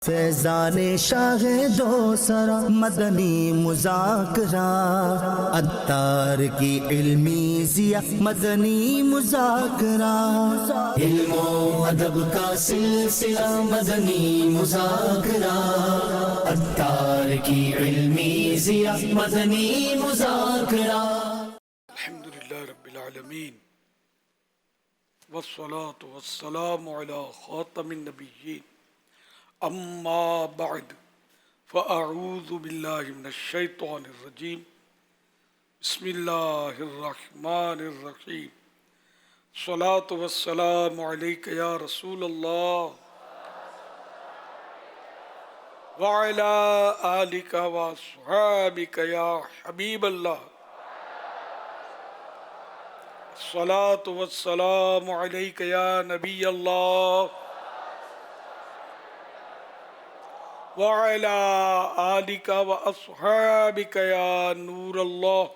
فیضان شاہ دو سرا مدنی مذاکرہ، عطار کی علمی ضیاء مدنی مذاکرہ، علم و ادب کا سلسلہ مدنی مذاکرہ، عطار کی علمی ضیاء مدنی مذاکرہ۔ الحمدللہ رب العالمین والصلاة والسلام علی خاتم النبیین، اما بعد فاعوذ باللہ من الشیطان الرجیم، بسم اللہ الرحمن الرحیم، الصلاة والسلام علیک یا رسول اللہ وعلی آلک واصحابک یا حبیب اللہ، الصلاة والسلام علیک یا نبی اللہ وعلى آلك وأصحابك يا نور الله۔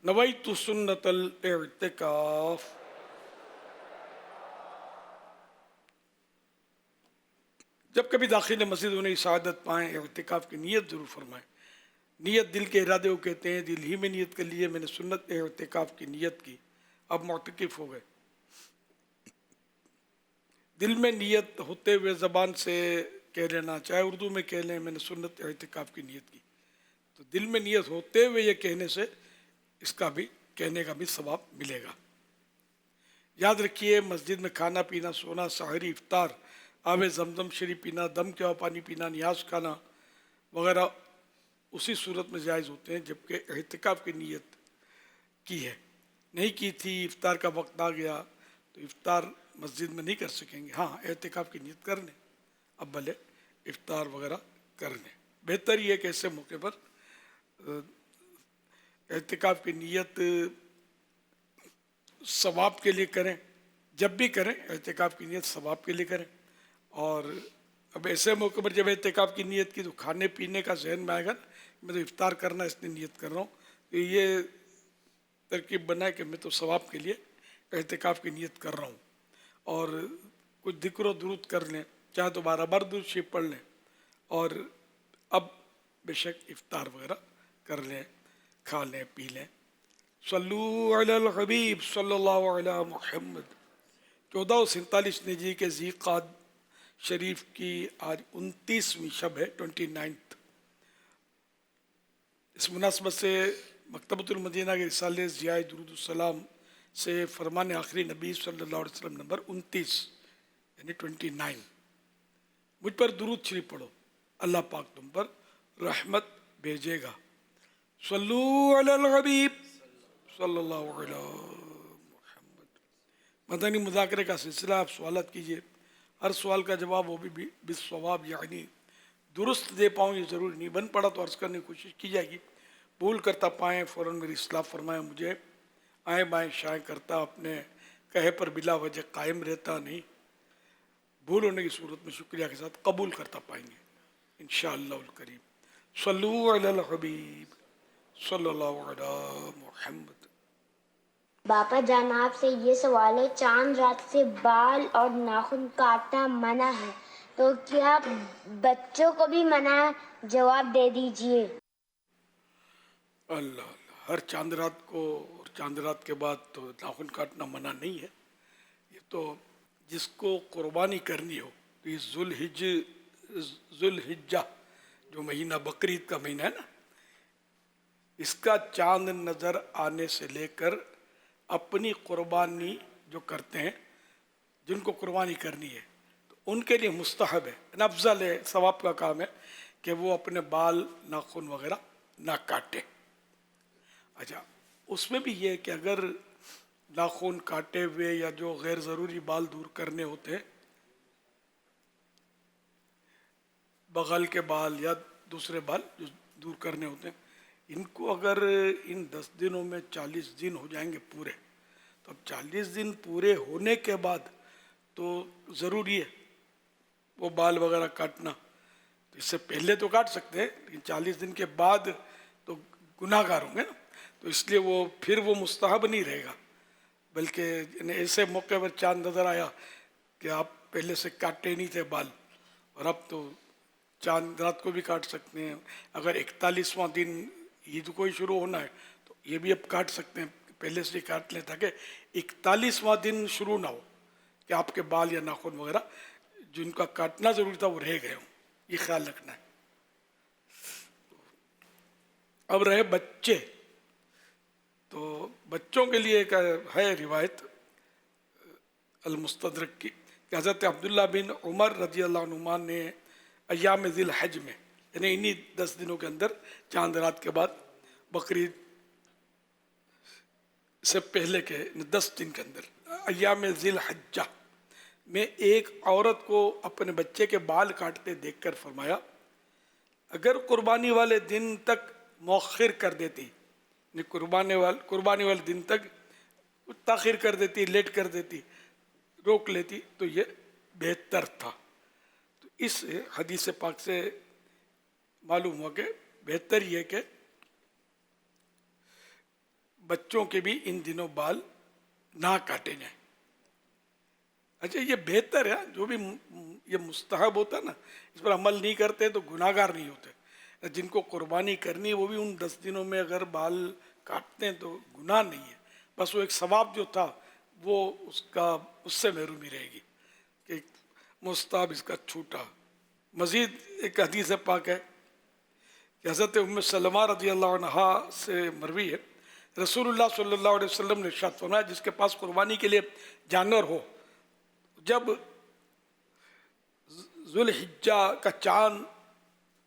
نویت سنت الاعتکاف۔ جب کبھی داخل مسجد انہیں سعادت پائیں، اعتکاف کی نیت ضرور فرمائیں۔ نیت دل کے ارادے کو کہتے ہیں، دل ہی میں نیت کر لیے میں نے سنت اعتکاف کی نیت کی، اب معتکف ہو گئے۔ دل میں نیت ہوتے ہوئے زبان سے کہہ لینا، چاہے اردو میں کہہ لیں میں نے سنت اعتکاف کی نیت کی، تو دل میں نیت ہوتے ہوئے یہ کہنے سے اس کا بھی کہنے کا بھی ثواب ملے گا۔ یاد رکھیے، مسجد میں کھانا پینا، سونا، سحری، افطار، آب زمزم شریف پینا، دم کے پانی پینا، نیاز کھانا وغیرہ اسی صورت میں جائز ہوتے ہیں جبکہ اعتکاف کی نیت کی ہے۔ نہیں کی تھی، افطار کا وقت آ گیا تو افطار مسجد میں نہیں کر سکیں گے، ہاں اعتکاف کی نیت کر لیں، اب بھلے افطار وغیرہ کر لیں۔ بہتر یہ کہ ایسے موقع پر اعتکاف کی نیت ثواب کے لیے کریں، جب بھی کریں اعتکاف کی نیت ثواب کے لیے کریں۔ اور اب ایسے موقع پر جب اعتکاف کی نیت کی تو کھانے پینے کا ذہن میں آئے گا، میں تو افطار کرنا اس نے نیت کر رہا ہوں، تو یہ ترکیب بنائے کہ میں تو ثواب کے لیے اعتکاف کی نیت کر رہا ہوں، اور کچھ ذکر و درود کر لیں، چاہے تو بار بار درود شریف پڑھ لیں، اور اب بے شک افطار وغیرہ کر لیں، کھا لیں پی لیں۔ صلو علی الحبیب صلی اللہ علی محمد۔ 1447 نجی کے ذی قعد شریف کی آج 29ویں شب ہے، 29۔ اس مناسبت سے مکتبۃ المدینہ کے رسالے ضیاء درود السلام سے فرمان آخری نبی صلی اللہ علیہ وسلم نمبر 29 یعنی 29، مجھ پر درود شریف پڑھو، اللہ پاک تم پر رحمت بھیجے گا۔ صلو علی الحبیب صلی اللہ علیہ محمد۔ مدنی مذاکرے کا سلسلہ، آپ سوالات کیجئے، ہر سوال کا جواب وہ بھی بالصواب یعنی درست دے پاؤں یہ ضروری نہیں، بن پڑا تو عرض کرنے کی کوشش کی جائے گی، بھول کرتا پائیں فوراً میری اصلاح فرمائیں مجھے، آئیں بائیں شائیں کرتا اپنے کہے پر بلا وجہ قائم رہتا نہیں، بھول ہونے کی صورت میں شکریہ کے ساتھ قبول کرتا پائیں گے انشاءاللہ الکریم۔ صلو علی الحبیب صلی اللہ علی محمد۔ باپا جان آپ سے یہ سوال ہے، چاند رات سے بال اور ناخن کاٹنا منع ہے تو کیا بچوں کو بھی منع ہے؟ جواب دے دیجئے۔ اللہ اللہ، ہر چاند رات کو اور چاند رات کے بعد تو ناخن کاٹنا منع نہیں ہے، یہ تو جس کو قربانی کرنی ہو، تو یہ ذوالحجہ جو مہینہ بقرعید کا مہینہ ہے نا، اس کا چاند نظر آنے سے لے کر اپنی قربانی جو کرتے ہیں، جن کو قربانی کرنی ہے تو ان کے لیے مستحب ہے، افضل ہے، ثواب کا کام ہے کہ وہ اپنے بال ناخن وغیرہ نہ کاٹے۔ اچھا، اس میں بھی یہ کہ اگر ناخن کاٹے ہوئے یا جو غیر ضروری بال دور کرنے ہوتے ہیں، بغل کے بال یا دوسرے بال جو دور کرنے ہوتے ہیں، ان کو اگر ان 10 دنوں میں 40 دن ہو جائیں گے پورے، تو اب 40 دن پورے ہونے کے بعد تو ضروری ہے وہ بال وغیرہ کاٹنا، تو اس سے پہلے تو کاٹ سکتے ہیں لیکن 40 دن کے بعد تو گناہ گار ہوں گے نا، تو اس لیے وہ پھر وہ مستحب نہیں رہے گا، بلکہ ایسے موقع پر چاند نظر آیا کہ آپ پہلے سے کاٹے نہیں تھے بال، اور اب تو چاند رات کو بھی کاٹ سکتے ہیں. اگر 41واں دن عید کو ہی شروع ہونا ہے تو یہ بھی اب کاٹ سکتے ہیں، پہلے سے ہی کاٹ لیں تاکہ 41واں دن شروع نہ ہو کہ آپ کے بال یا ناخن وغیرہ جن کا کاٹنا ضروری تھا وہ رہ گئے ہوں. یہ خیال رکھنا ہے. اب رہے بچے، تو بچوں کے لیے ایک ہے روایت المستدرک کی کہ حضرت عبداللہ بن عمر رضی اللہ عنہما نے ایام ذی الحج میں، یعنی انہی 10 دنوں کے اندر چاند رات کے بعد بقرعید سے پہلے کے 10 دن کے اندر ایام ذی الحجہ میں ایک عورت کو اپنے بچے کے بال کاٹتے دیکھ کر فرمایا اگر قربانی والے دن تک مؤخر کر دیتی، یعنی قربانی والے دن تک تاخیر کر دیتی، لیٹ کر دیتی، روک لیتی تو یہ بہتر تھا. تو اس حدیث پاک سے معلوم ہوا کہ بہتر یہ کہ بچوں کے بھی ان دنوں بال نہ کاٹے جائیں. اچھا یہ بہتر ہے، جو بھی یہ مستحب ہوتا ہے نا اس پر عمل نہیں کرتے تو گناہ گار نہیں ہوتے. جن کو قربانی کرنی ہے وہ بھی ان 10 دنوں میں اگر بال کاٹتے ہیں تو گناہ نہیں ہے، بس وہ ایک ثواب جو تھا وہ اس سے محرومی رہے گی کہ مستحب اس کا چھوٹا. مزید ایک حدیث پاک ہے کہ حضرت ام سلمہ رضی اللہ عنہا سے مروی ہے رسول اللہ صلی اللہ علیہ وسلم نے ارشاد فرمایا جس کے پاس قربانی کے لیے جانور ہو، جب ذوالحجہ کا چاند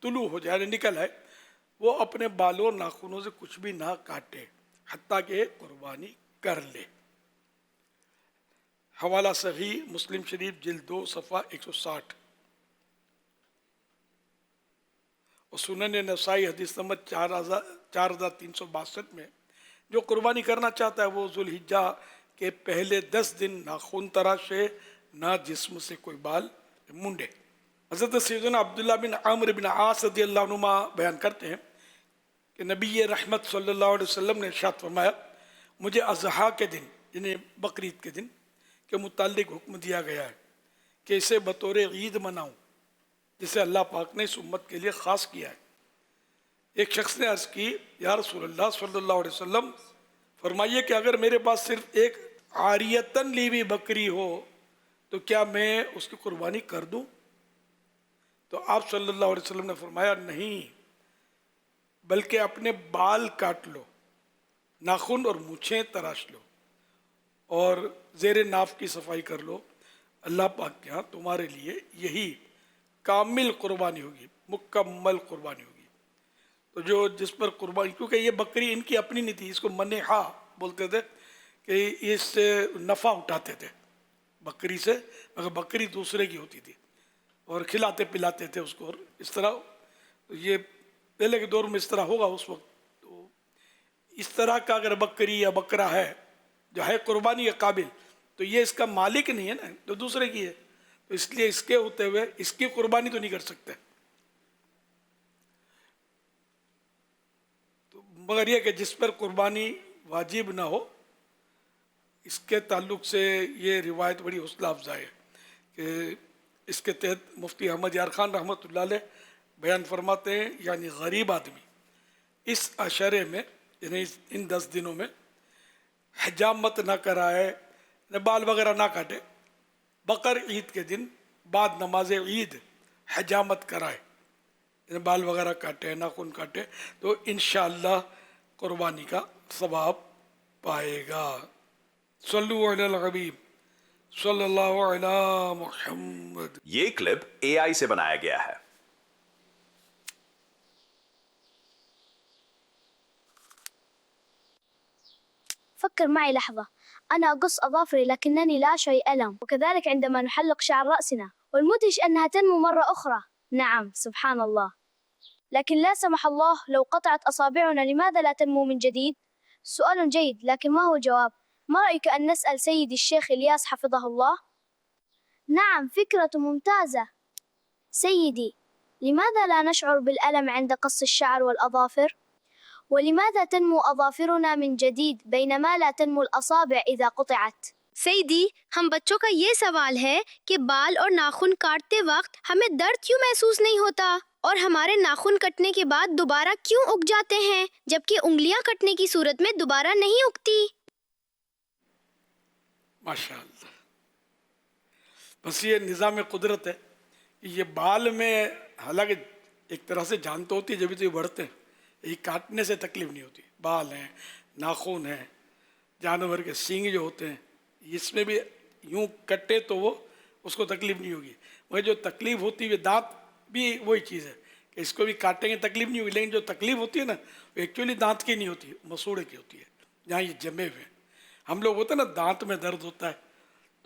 طلوع ہو جائے، نکل ہے، وہ اپنے بالوں ناخنوں سے کچھ بھی نہ کاٹے حتیٰ کہ قربانی کر لے. حوالہ صحیح مسلم شریف جلد 2 صفحہ 160 اور سنن نسائی حدیث نمبر 4362 میں جو قربانی کرنا چاہتا ہے وہ ذوالحجہ کے پہلے 10 دن ناخن تراشے، نہ جسم سے کوئی بال مونڈے. حضرت سیدنا عبداللہ بن عمرو بن عاص رضی اللہ عنہما بیان کرتے ہیں کہ نبی رحمت صلی اللہ علیہ وسلم نے ارشاد فرمایا مجھے اضحیٰ کے دن یعنی بقرعید کے دن کے متعلق حکم دیا گیا ہے کہ اسے بطور عید مناؤں جسے اللہ پاک نے اس امت کے لیے خاص کیا ہے. ایک شخص نے عرض کی یا رسول اللہ صلی اللہ علیہ وسلم فرمائیے کہ اگر میرے پاس صرف ایک عاریتاً لی ہوئی بکری ہو تو کیا میں اس کی قربانی کر دوں؟ تو آپ صلی اللہ علیہ وسلم نے فرمایا نہیں، بلکہ اپنے بال کاٹ لو، ناخن اور مونچھیں تراش لو اور زیر ناف کی صفائی کر لو. اللہ پاک کے ہاں تمہارے لیے یہی کامل قربانی ہوگی، مکمل قربانی ہوگی. تو جو جس پر قربانی، کیونکہ یہ بکری ان کی اپنی نہیں تھی، اس کو منحا بولتے تھے کہ اس سے نفع اٹھاتے تھے بکری سے، مگر بکری دوسرے کی ہوتی تھی اور کھلاتے پلاتے تھے اس کو. اور اس طرح یہ پہلے کے دور میں اس طرح ہوگا اس وقت. تو اس طرح کا اگر بکری یا بکرا ہے جو ہے قربانی کے قابل تو یہ اس کا مالک نہیں ہے نا، تو دوسرے کی ہے، تو اس لیے اس کے ہوتے ہوئے اس کی قربانی تو نہیں کر سکتے. تو مگر یہ کہ جس پر قربانی واجب نہ ہو اس کے تعلق سے یہ روایت بڑی حوصلہ افزا ہے کہ اس کے تحت مفتی احمد یار خان رحمۃ اللہ علیہ بیان فرماتے ہیں یعنی غریب آدمی اس عشرے میں یعنی ان 10 دنوں میں حجامت نہ کرائے، بال وغیرہ نہ کاٹے، بقر عید کے دن بعد نماز عید حجامت کرائے، یعنی بال وغیرہ کاٹے، ناخن کاٹے، تو انشاءاللہ قربانی کا ثواب پائے گا. صلو علی الحبیب صلی اللہ علی محمد. یہ کلپ AI سے بنایا گیا ہے. فكر معي لحظة، أنا أقص أظافري لكنني لا شيء ألم، وكذلك عندما نحلق شعر رأسنا، والمدهش أنها تنمو مرة أخرى. نعم سبحان الله، لكن لا سمح الله لو قطعت أصابعنا لماذا لا تنمو من جديد؟ سؤال جيد، لكن ما هو الجواب؟ ما رأيك أن نسأل سيدي الشيخ إلياس حفظه الله؟ نعم فكرة ممتازة. سيدي، لماذا لا نشعر بالألم عند قص الشعر والأظافر؟ ولماذا تنمو أظافرنا من جديد بينما لا تنمو الأصابع إذا قطعت؟ سیدی، ہم بچوں کا یہ سوال ہے کہ بال اور ناخن کاٹتے وقت ہمیں درد کیوں محسوس نہیں ہوتا اور ہمارے ناخن کٹنے کے بعد دوبارہ کیوں اگ جاتے ہیں جبکہ انگلیاں کٹنے کی صورت میں دوبارہ نہیں اگتی؟ ماشاء اللہ. بس یہ نظام قدرت ہے کہ یہ بال میں حالانکہ ایک طرح سے جان تو ہوتی ہے جبھی تو یہ بڑھتے ہیں، یہ کاٹنے سے تکلیف نہیں ہوتی. بال ہیں، ناخن ہیں، جانور کے سینگ جو ہوتے ہیں، اس میں بھی یوں کٹے تو وہ اس کو تکلیف نہیں ہوگی. وہ جو تکلیف ہوتی ہے دانت بھی وہی چیز ہے کہ اس کو بھی کاٹیں گے تکلیف نہیں ہوگی، لیکن جو تکلیف ہوتی ہے نا وہ ایکچولی دانت کی نہیں ہوتی، مسوڑے کی ہوتی ہے جہاں یہ جمے ہوئے ہیں. ہم لوگ ہوتے ہیں نا دانت میں درد ہوتا ہے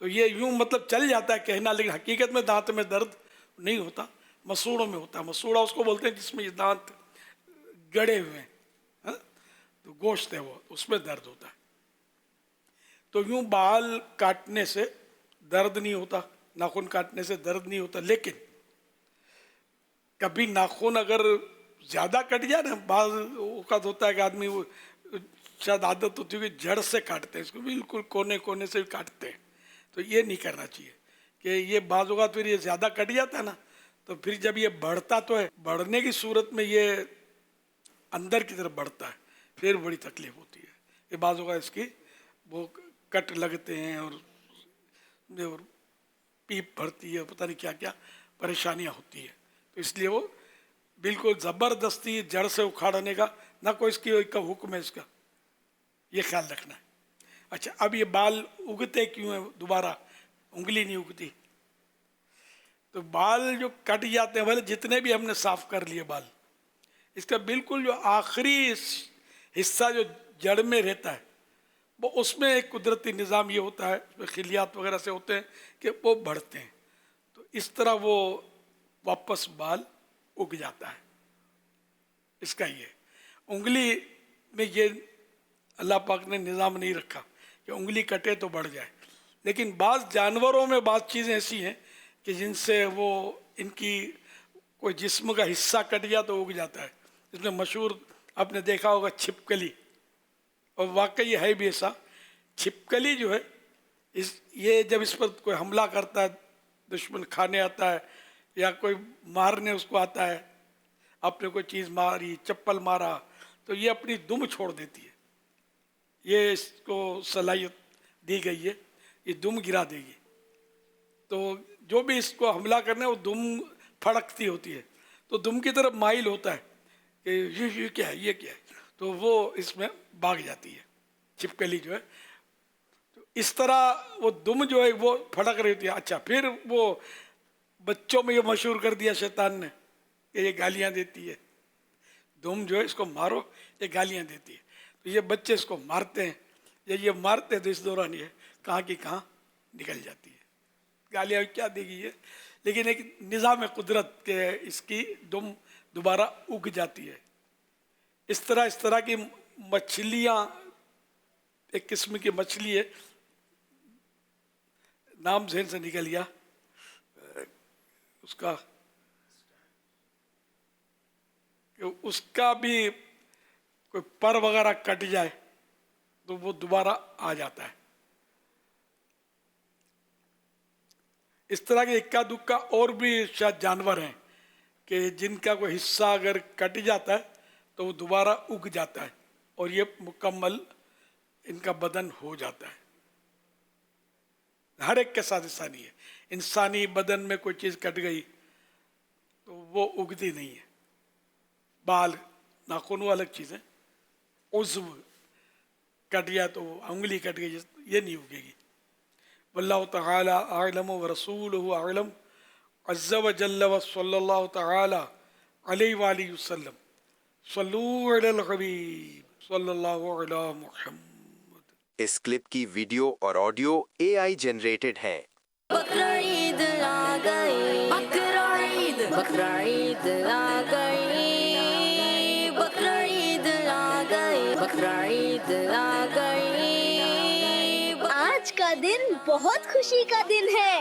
تو یہ یوں مطلب چل جاتا ہے کہنا، لیکن حقیقت میں دانت میں درد نہیں ہوتا، مسوڑوں میں ہوتا ہے. مسوڑا اس کو بولتے ہیں جس میں یہ دانت گڑے ہوئے ہیں، تو گوشت ہے وہ، اس میں درد ہوتا ہے. تو یوں بال کاٹنے سے درد نہیں ہوتا، ناخن کاٹنے سے درد نہیں ہوتا. لیکن کبھی ناخن اگر زیادہ کٹ جائے نا، بعض اوقات ہوتا ہے کہ آدمی وہ شاید عادت ہوتی ہے کہ جڑ سے کاٹتے ہیں، اس کو بالکل کونے کونے سے کاٹتے ہیں. تو یہ نہیں کرنا چاہیے کہ یہ بعض اوقات پھر یہ زیادہ کٹ جاتا ہے نا، تو پھر جب یہ بڑھتا تو ہے، بڑھنے کی صورت میں یہ اندر کی طرف بڑھتا ہے، پھر بڑی تکلیف ہوتی ہے. یہ بعض اوقات اس کی وہ کٹ لگتے ہیں اور پیپ بھرتی ہے، پتہ نہیں کیا کیا پریشانیاں ہوتی ہیں. تو اس لیے وہ بالکل زبردستی جڑ سے اکھاڑنے کا نہ کوئی اس کی کا حکم ہے، اس کا یہ خیال رکھنا ہے. اچھا، اب یہ بال اگتے کیوں ہیں دوبارہ، انگلی نہیں اگتی؟ تو بال جو کٹ جاتے ہیں بھلے جتنے بھی ہم نے صاف کر لیے بال، اس کا بالکل جو آخری حصہ جو جڑ میں رہتا ہے وہ اس میں ایک قدرتی نظام یہ ہوتا ہے، اس میں خلیات وغیرہ سے ہوتے ہیں کہ وہ بڑھتے ہیں. تو اس طرح وہ واپس بال اگ جاتا ہے. اس کا یہ انگلی میں یہ اللہ پاک نے نظام نہیں رکھا کہ انگلی کٹے تو بڑھ جائے. لیکن بعض جانوروں میں بعض چیزیں ایسی ہیں کہ جن سے وہ ان کی کوئی جسم کا حصہ کٹ جائے تو اگ جاتا ہے. اس میں مشہور آپ نے دیکھا ہوگا چھپکلی، اور واقعی ہے بھی ایسا. چھپکلی جو ہے یہ جب اس پر کوئی حملہ کرتا ہے، دشمن کھانے آتا ہے یا کوئی مارنے اس کو آتا ہے، آپ نے کوئی چیز ماری، چپل مارا، تو یہ اپنی دم چھوڑ دیتی ہے. یہ اس کو صلاحیت دی گئی ہے، یہ دم گرا دے گی. تو جو بھی اس کو حملہ کرنا ہے وہ دم پھڑکتی ہوتی ہے، تو دم کی طرف مائل ہوتا ہے کہ یہ کیا ہے، یہ کیا ہے، تو وہ اس میں بھاگ جاتی ہے چھپکلی جو ہے. تو اس طرح وہ دم جو ہے وہ پھڑک رہی ہوتی ہے. اچھا، پھر وہ بچوں میں یہ مشہور کر دیا شیطان نے کہ یہ گالیاں دیتی ہے، دم جو ہے اس کو مارو، یہ گالیاں دیتی ہے. تو یہ بچے اس کو مارتے ہیں، یا یہ مارتے ہیں تو اس دوران یہ کہاں کی کہاں نکل جاتی ہے. گالیاں کیا دے گی یہ، لیکن ایک نظام قدرت کے اس کی دم دوبارہ اگ جاتی ہے. اس طرح کی مچھلیاں، ایک قسم کی مچھلی ہے، نام ذہن سے نکل گیا اس کا، کہ اس کا بھی کوئی پر وغیرہ کٹ جائے تو وہ دوبارہ آ جاتا ہے. اس طرح کے اکا دکا اور بھی شاید جانور ہیں کہ جن کا کوئی حصہ اگر کٹ جاتا ہے تو وہ دوبارہ اگ جاتا ہے اور یہ مکمل ان کا بدن ہو جاتا ہے. ہر ایک کے ساتھ ایسا نہیں ہے. انسانی بدن میں کوئی چیز کٹ گئی تو وہ اگتی نہیں ہے. بال، ناخن وہ الگ چیز ہے، عضو کٹ گیا تو انگلی کٹ گئی، یہ نہیں اگے گی. واللہ تعالی اعلم ورسولہ اعلم عز وجل وصلی اللہ تعالی علیہ وآلہ وسلم. صلو علی الحبیب صلی اللہ علی محمد. اس کلپ کی ویڈیو اور آڈیو AI جنریٹڈ ہیں. بقرعید آ گئی، بقرعید، بقرعید آ گئی، بقرعید آ گئی، بقرعید آ گئی. آج کا دن بہت خوشی کا دن ہے.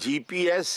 GPS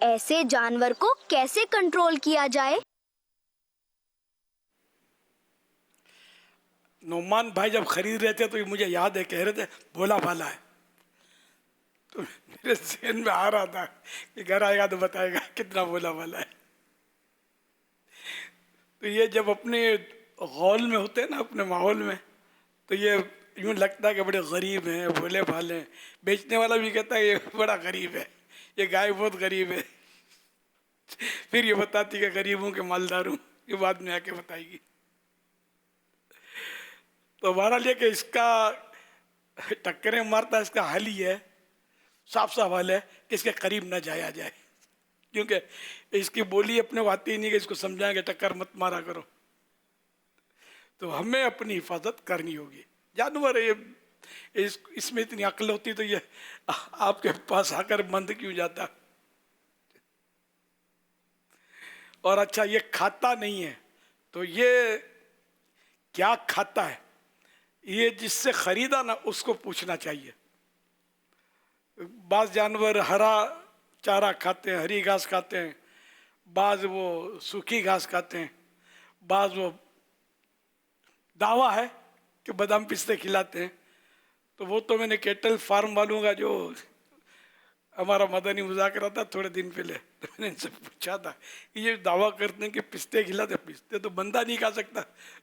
ایسے جانور کو کیسے کنٹرول کیا جائے؟ نعمان بھائی جب خرید رہے تھے تو مجھے یاد ہے کہہ رہے تھے بولا بھالا ہے، تو میرے ذہن میں آ رہا تھا کہ گھر آئے گا تو بتائے گا کتنا بولا بھالا ہے. تو یہ جب اپنے غول میں ہوتے ہیں نا، اپنے ماحول میں، تو یہ یوں لگتا ہے کہ بڑے غریب ہیں، بھولے بھالے ہیں. بیچنے والا بھی کہتا ہے یہ بڑا غریب ہے، یہ گائے بہت غریب ہے. پھر یہ بتاتی کہ غریبوں کے مالدار ہوں، یہ بعد میں آ کے بتائے گی. تو بہرحال یہ کہ اس کا ٹکریں مارتا ہے، اس کا حل ہی ہے، صاف صاف حل ہے کہ اس کے قریب نہ جایا جائے، کیونکہ اس کی بولی اپنے کو آتی ہی نہیں کہ اس کو سمجھائیں کہ ٹکر مت مارا کرو. تو ہمیں اپنی حفاظت کرنی ہوگی. جانور ہے، اس میں اتنی عقل ہوتی تو یہ آپ کے پاس آ کر بند کیوں جاتا. اور اچھا یہ کھاتا نہیں ہے تو یہ کیا کھاتا ہے، یہ جس سے خریدا نا اس کو پوچھنا چاہیے. بعض جانور ہرا چارہ کھاتے ہیں، ہری گھاس کھاتے ہیں، بعض وہ سوکھی گھاس کھاتے ہیں، بعض وہ دعویٰ ہے کہ بادام پستے کھلاتے ہیں. تو وہ تو میں نے کیٹل فارم والوں کا جو ہمارا مدنی مذاکرہ تھا تھوڑے دن پہلے، تو میں نے ان سے پوچھا تھا کہ یہ دعویٰ کرتے ہیں کہ پستے کھلاتے، پستے تو بندہ نہیں کھا سکتا،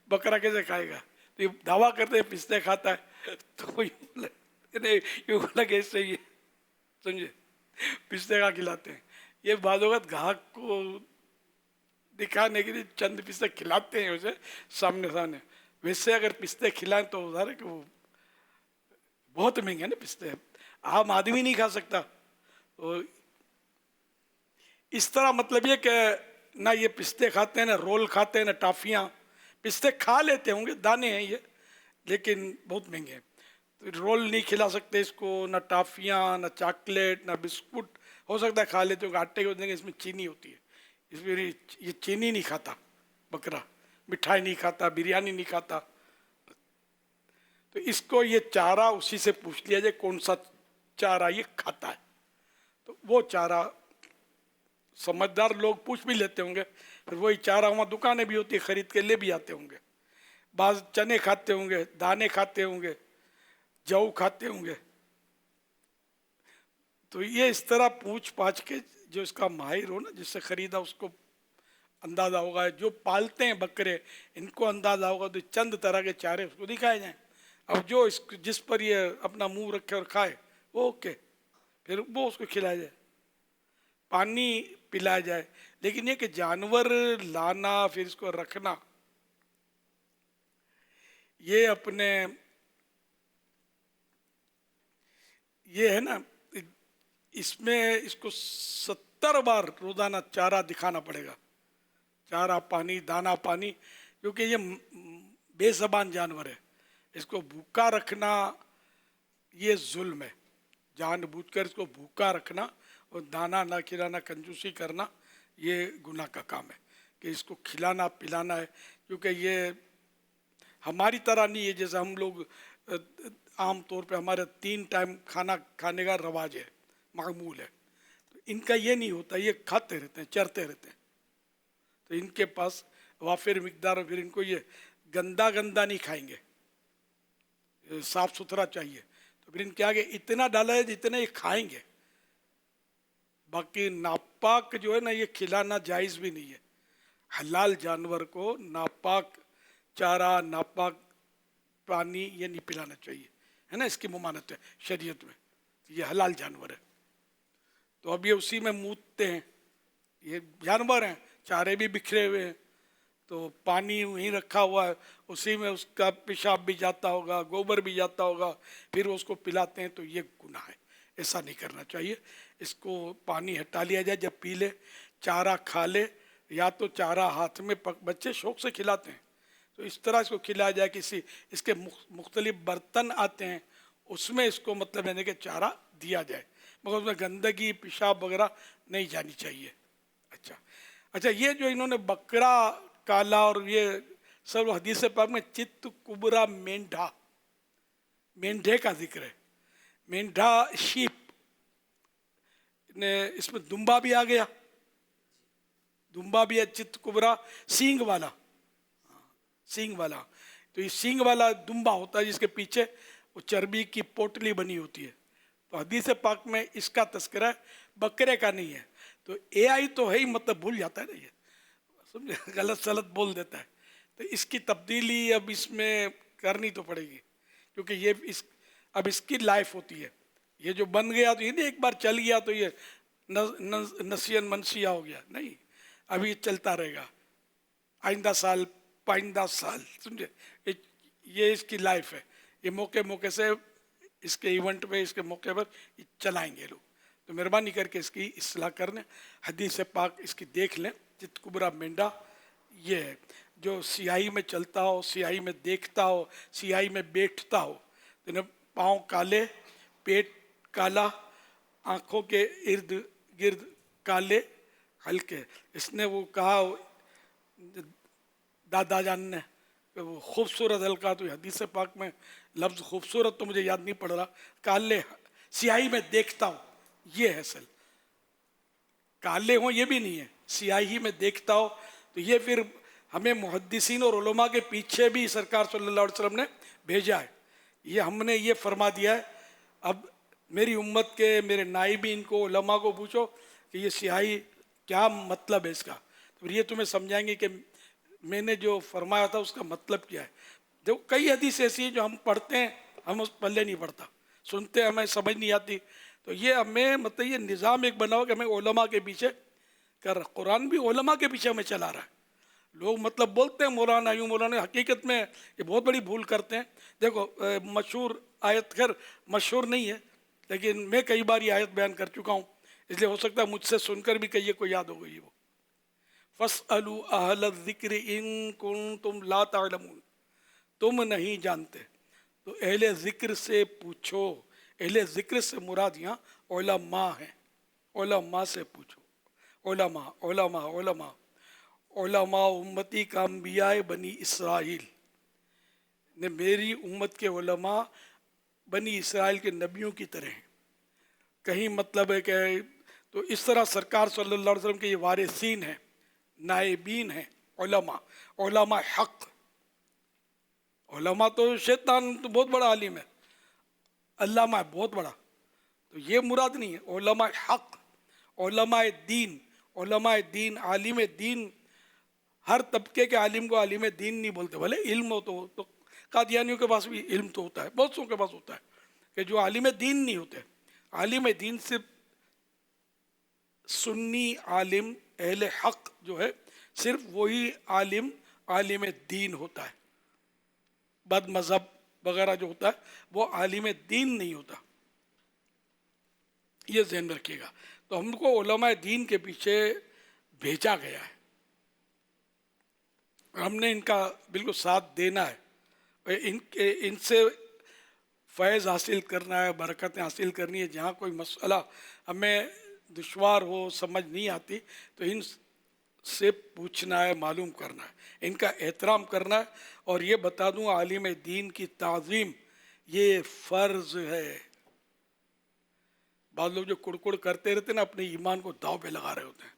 بکرا کیسے کھائے گا. تو یہ دعویٰ کرتے ہیں پستے کھاتا ہے، تو یوں بولا کہ اس سے یہ سمجھے پستے کا کھلاتے ہیں. یہ بعض اوقات گاہک کو دکھانے کے لیے چند پستے کھلاتے ہیں اسے سامنے سامنے. ویسے اگر پستے کھلائیں تو ظاہر ہے کہ وہ بہت مہنگے ہیں نا پستے، عام آدمی نہیں کھا سکتا. تو اس طرح مطلب یہ کہ نہ یہ پستے کھاتے ہیں، نہ رول کھاتے ہیں، نہ ٹافیاں. پستے کھا لیتے ہوں گے، دانے ہیں یہ، لیکن بہت مہنگے ہیں. تو رول نہیں کھلا سکتے اس کو، نہ ٹافیاں، نہ چاکلیٹ، نہ بسکٹ. ہو سکتا ہے کھا لیتے ہوں گے، آٹے کے ہوتے ہیں، اس میں چینی ہوتی ہے، اس میں یہ چینی نہیں کھاتا بکرا، مٹھائی نہیں کھاتا، بریانی نہیں کھاتا. تو اس کو یہ چارہ اسی سے پوچھ لیا جائے کون سا چارہ یہ کھاتا ہے. تو وہ چارہ سمجھدار لوگ پوچھ بھی لیتے ہوں گے، پھر وہی چارہ وہاں دکانیں بھی ہوتی ہے، خرید کے لے بھی آتے ہوں گے. بعض چنے کھاتے ہوں گے، دانے کھاتے ہوں گے، جو کھاتے ہوں گے. تو یہ اس طرح پوچھ پاچھ کے جو اس کا ماہر ہو نا، جس سے خریدا، اس کو اندازہ ہوگا. جو پالتے ہیں بکرے ان کو اندازہ ہوگا، تو چند طرح کے چارے اس کو دکھائے جائیں. اب جو جس پر یہ اپنا منہ رکھے اور کھائے وہ اوکے، پھر وہ اس کو کھلایا جائے، پانی پلایا جائے. لیکن یہ کہ جانور لانا پھر اس کو رکھنا، یہ اپنے یہ ہے نا، اس میں اس کو 70 بار روزانہ چارہ دکھانا پڑے گا. چارہ پانی، دانا پانی، کیونکہ یہ بے زبان جانور ہے. اس کو بھوکا رکھنا یہ ظلم ہے. جان بوجھ کر اس کو بھوکا رکھنا اور دانا نہ کھلانا، کنجوسی کرنا، یہ گناہ کا کام ہے. کہ اس کو کھلانا پلانا ہے، کیونکہ یہ ہماری طرح نہیں ہے جیسے ہم لوگ عام طور پہ ہمارے 3 ٹائم کھانا کھانے کا رواج ہے، معمول ہے. تو ان کا یہ نہیں ہوتا، یہ کھاتے رہتے ہیں، چرتے رہتے ہیں. تو ان کے پاس وافر مقدار، پھر ان کو یہ گندا نہیں کھائیں گے، صاف ستھرا چاہیے. تو پھر ان کے آگے اتنا ڈالا ہے جتنا یہ کھائیں گے. باقی ناپاک جو ہے نا یہ کھلانا جائز بھی نہیں ہے. حلال جانور کو ناپاک چارہ، ناپاک پانی یہ نہیں پلانا چاہیے، ہے نا. اس کی ممانعت ہے شریعت میں، یہ حلال جانور ہے. تو اب یہ اسی میں موتتے ہیں، یہ جانور ہیں، چارے بھی بکھرے ہوئے ہیں، تو پانی وہیں رکھا ہوا ہے، اسی میں اس کا پیشاب بھی جاتا ہوگا، گوبر بھی جاتا ہوگا، پھر اس کو پلاتے ہیں. تو یہ گناہ ہے، ایسا نہیں کرنا چاہیے. اس کو پانی ہٹا لیا جائے جب پی لے، چارہ کھا لے، یا تو چارہ ہاتھ میں بچے شوق سے کھلاتے ہیں تو اس طرح اس کو کھلایا جائے. کسی اس کے مختلف برتن آتے ہیں، اس میں اس کو مطلب ہے کہ چارہ دیا جائے، مگر اس میں گندگی، پیشاب وغیرہ نہیں جانی چاہیے. اچھا یہ جو انہوں نے بکرا کالا اور یہ سب حدیث پاک میں چت کبرا مینڈھا، مینڈھے کا ذکر ہے. مینڈھا شیپ، اس میں دمبا بھی آ گیا, دمبا بھی ہے, چت کبرا سینگ والا, سینگ والا. تو یہ سینگ والا دمبا ہوتا ہے جس کے پیچھے وہ چربی کی پوٹلی بنی ہوتی ہے. تو حدیث پاک میں اس کا تذکرہ بکرے کا نہیں ہے. تو اے آئی تو ہے ہی, مطلب بھول جاتا ہے نا, یہ سمجھے, غلط سلط بول دیتا ہے. تو اس کی تبدیلی اب اس میں کرنی تو پڑے گی, کیونکہ یہ اب اس کی لائف ہوتی ہے. یہ جو بن گیا تو یہ نہیں ایک بار چل گیا تو یہ نسین منسیہ ہو گیا, نہیں, ابھی چلتا رہے گا آئندہ سال پائندہ سال, سمجھے. یہ اس کی لائف ہے. یہ موقع سے اس کے ایونٹ پہ, اس کے موقع پر چلائیں گے لوگ. تو مہربانی کر کے اس کی اصلاح کرنے, حدیث پاک اس کی دیکھ لیں. چت کبرا مینڈا یہ ہے جو سیاہی میں چلتا ہو, سیاہی میں دیکھتا ہو, سیاہی میں بیٹھتا ہو. پاؤں کالے, پیٹ کالا, آنکھوں کے ارد گرد کالے ہلکے. اس نے وہ کہا دادا جان نے کہ وہ خوبصورت ہلکا, تو حدیث پاک میں لفظ خوبصورت تو مجھے یاد نہیں پڑ رہا, کالے سیاہی میں دیکھتا ہوں, یہ ہے اصل. کالے ہوں یہ بھی نہیں ہے, سیاہی میں دیکھتا ہو. تو یہ پھر ہمیں محدثین اور علماء کے پیچھے بھی سرکار صلی اللہ علیہ وسلم نے بھیجا ہے. یہ ہم نے یہ فرما دیا ہے. اب میری امت کے میرے نائبین کو, علماء کو پوچھو کہ یہ سیاہی کیا مطلب ہے اس کا, تو یہ تمہیں سمجھائیں گے کہ میں نے جو فرمایا تھا اس کا مطلب کیا ہے. دیکھو کئی حدیث ایسی ہیں جو ہم پڑھتے ہیں, ہم اس پلے نہیں پڑتا, سنتے ہیں ہمیں سمجھ نہیں آتی. تو یہ ہمیں مطلب یہ نظام ایک بنا ہو کہ ہمیں علماء کے پیچھے کر, قرآن بھی علماء کے پیچھے ہمیں چلا رہا ہے. لوگ مطلب بولتے ہیں مولانا یوں مولانا, حقیقت میں یہ بہت بڑی بھول کرتے ہیں. دیکھو مشہور آیت, خیر مشہور نہیں ہے لیکن میں کئی بار یہ آیت بیان کر چکا ہوں, اس لیے ہو سکتا ہے مجھ سے سن کر بھی کہیے کو یاد ہو گئی. وہ فَاسْأَلُوا أَهْلَ الذِّكْرِ إِن كُنتُمْ لَا تَعْلَمُونَ, تم نہیں جانتے تو اہل ذکر سے پوچھو. اہل ذکر سے مراد یہاں علماء ہیں, علماء سے پوچھو. علماء علماء علماء علماء امتی کا انبیاء بنی اسرائیل نے, میری امت کے علماء بنی اسرائیل کے نبیوں کی طرح ہیں. کہیں مطلب ہے کہ تو اس طرح سرکار صلی اللہ علیہ وسلم کے یہ وارثین ہیں, نائبین ہیں, علماء, علماء حق. علماء تو شیطان تو بہت بڑا عالم ہے, علامہ بہت بڑا, تو یہ مراد نہیں ہے. علماء حق, علماء دین. علماء دین, عالم دین, ہر طبقے کے عالم کو عالم دین نہیں بولتے. بھلے علم ہو تو قادیانیوں کے پاس بھی علم تو ہوتا ہے, بہت سو کے پاس ہوتا ہے, کہ جو عالم دین نہیں ہوتے. عالم دین صرف سنی عالم, اہل حق جو ہے صرف وہی عالم عالم دین ہوتا ہے. بد مذہب وغیرہ جو ہوتا ہے وہ عالم دین نہیں ہوتا, یہ ذہن رکھیے گا. تو ہم کو علماء دین کے پیچھے بھیجا گیا ہے, ہم نے ان کا بالکل ساتھ دینا ہے, ان سے فیض حاصل کرنا ہے, برکتیں حاصل کرنی ہے. جہاں کوئی مسئلہ ہمیں دشوار ہو, سمجھ نہیں آتی, تو ان سے پوچھنا ہے, معلوم کرنا ہے, ان کا احترام کرنا ہے. اور یہ بتا دوں عالم دین کی تعظیم یہ فرض ہے. بعض لوگ جو کڑکڑ کرتے رہتے ہیں نا, اپنے ایمان کو داؤ پہ لگا رہے ہوتے ہیں.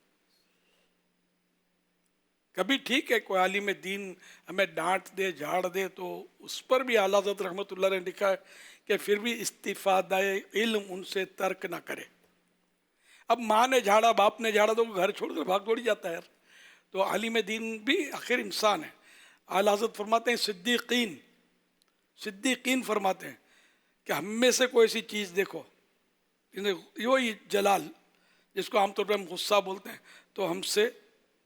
کبھی ٹھیک ہے کوئی عالم دین ہمیں ڈانٹ دے, جھاڑ دے, تو اس پر بھی اعلیٰ حضرت رحمۃ اللہ نے لکھا ہے کہ پھر بھی استفادہ علم ان سے ترک نہ کرے. اب ماں نے جھاڑا, باپ نے جھاڑا, تو گھر چھوڑ کر بھاگ تھوڑی جاتا ہے یار. تو عالم دین بھی آخر انسان ہے. اعلیٰ حضرت فرماتے ہیں صدیقین فرماتے ہیں کہ ہم میں سے کوئی ایسی چیز دیکھو, وہی جلال جس کو عام طور پہ ہم غصہ بولتے ہیں, تو ہم سے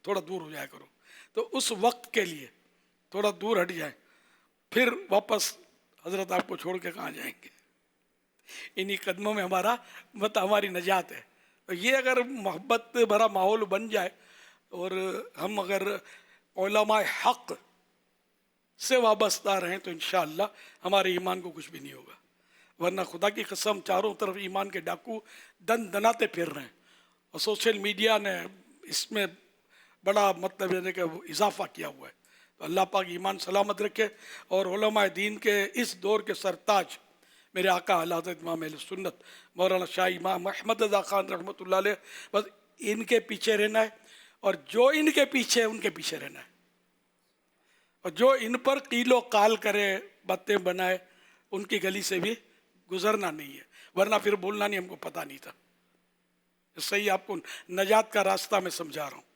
تھوڑا دور ہو جایا کرو. تو اس وقت کے لیے تھوڑا دور ہٹ جائیں, پھر واپس حضرت آپ کو چھوڑ کے کہاں جائیں گے. انہی قدموں میں ہماری نجات ہے. تو یہ اگر محبت بھرا ماحول بن جائے اور ہم اگر علماء حق سے وابستہ رہیں تو انشاءاللہ ہمارے ایمان کو کچھ بھی نہیں ہوگا. ورنہ خدا کی قسم چاروں طرف ایمان کے ڈاکو دن دناتے پھر رہے ہیں, اور سوشل میڈیا نے اس میں بڑا مطلب ہے کہ اضافہ کیا ہوا ہے. تو اللہ پاک ایمان سلامت رکھے, اور علماء دین کے اس دور کے سرتاج میرے آقا اعلیٰ حضرت امام اہل سنت مولانا شاہ امام احمد رضا خان رحمۃ اللہ علیہ، بس ان کے پیچھے رہنا ہے، اور جو ان کے پیچھے ہے ان کے پیچھے رہنا ہے، اور جو ان پر قیل و قال کرے، باتیں بنائے، ان کی گلی سے بھی گزرنا نہیں ہے، ورنہ پھر بولنا نہیں، ہم کو پتہ نہیں تھا۔ صحیح آپ کو نجات کا راستہ میں سمجھا رہا ہوں۔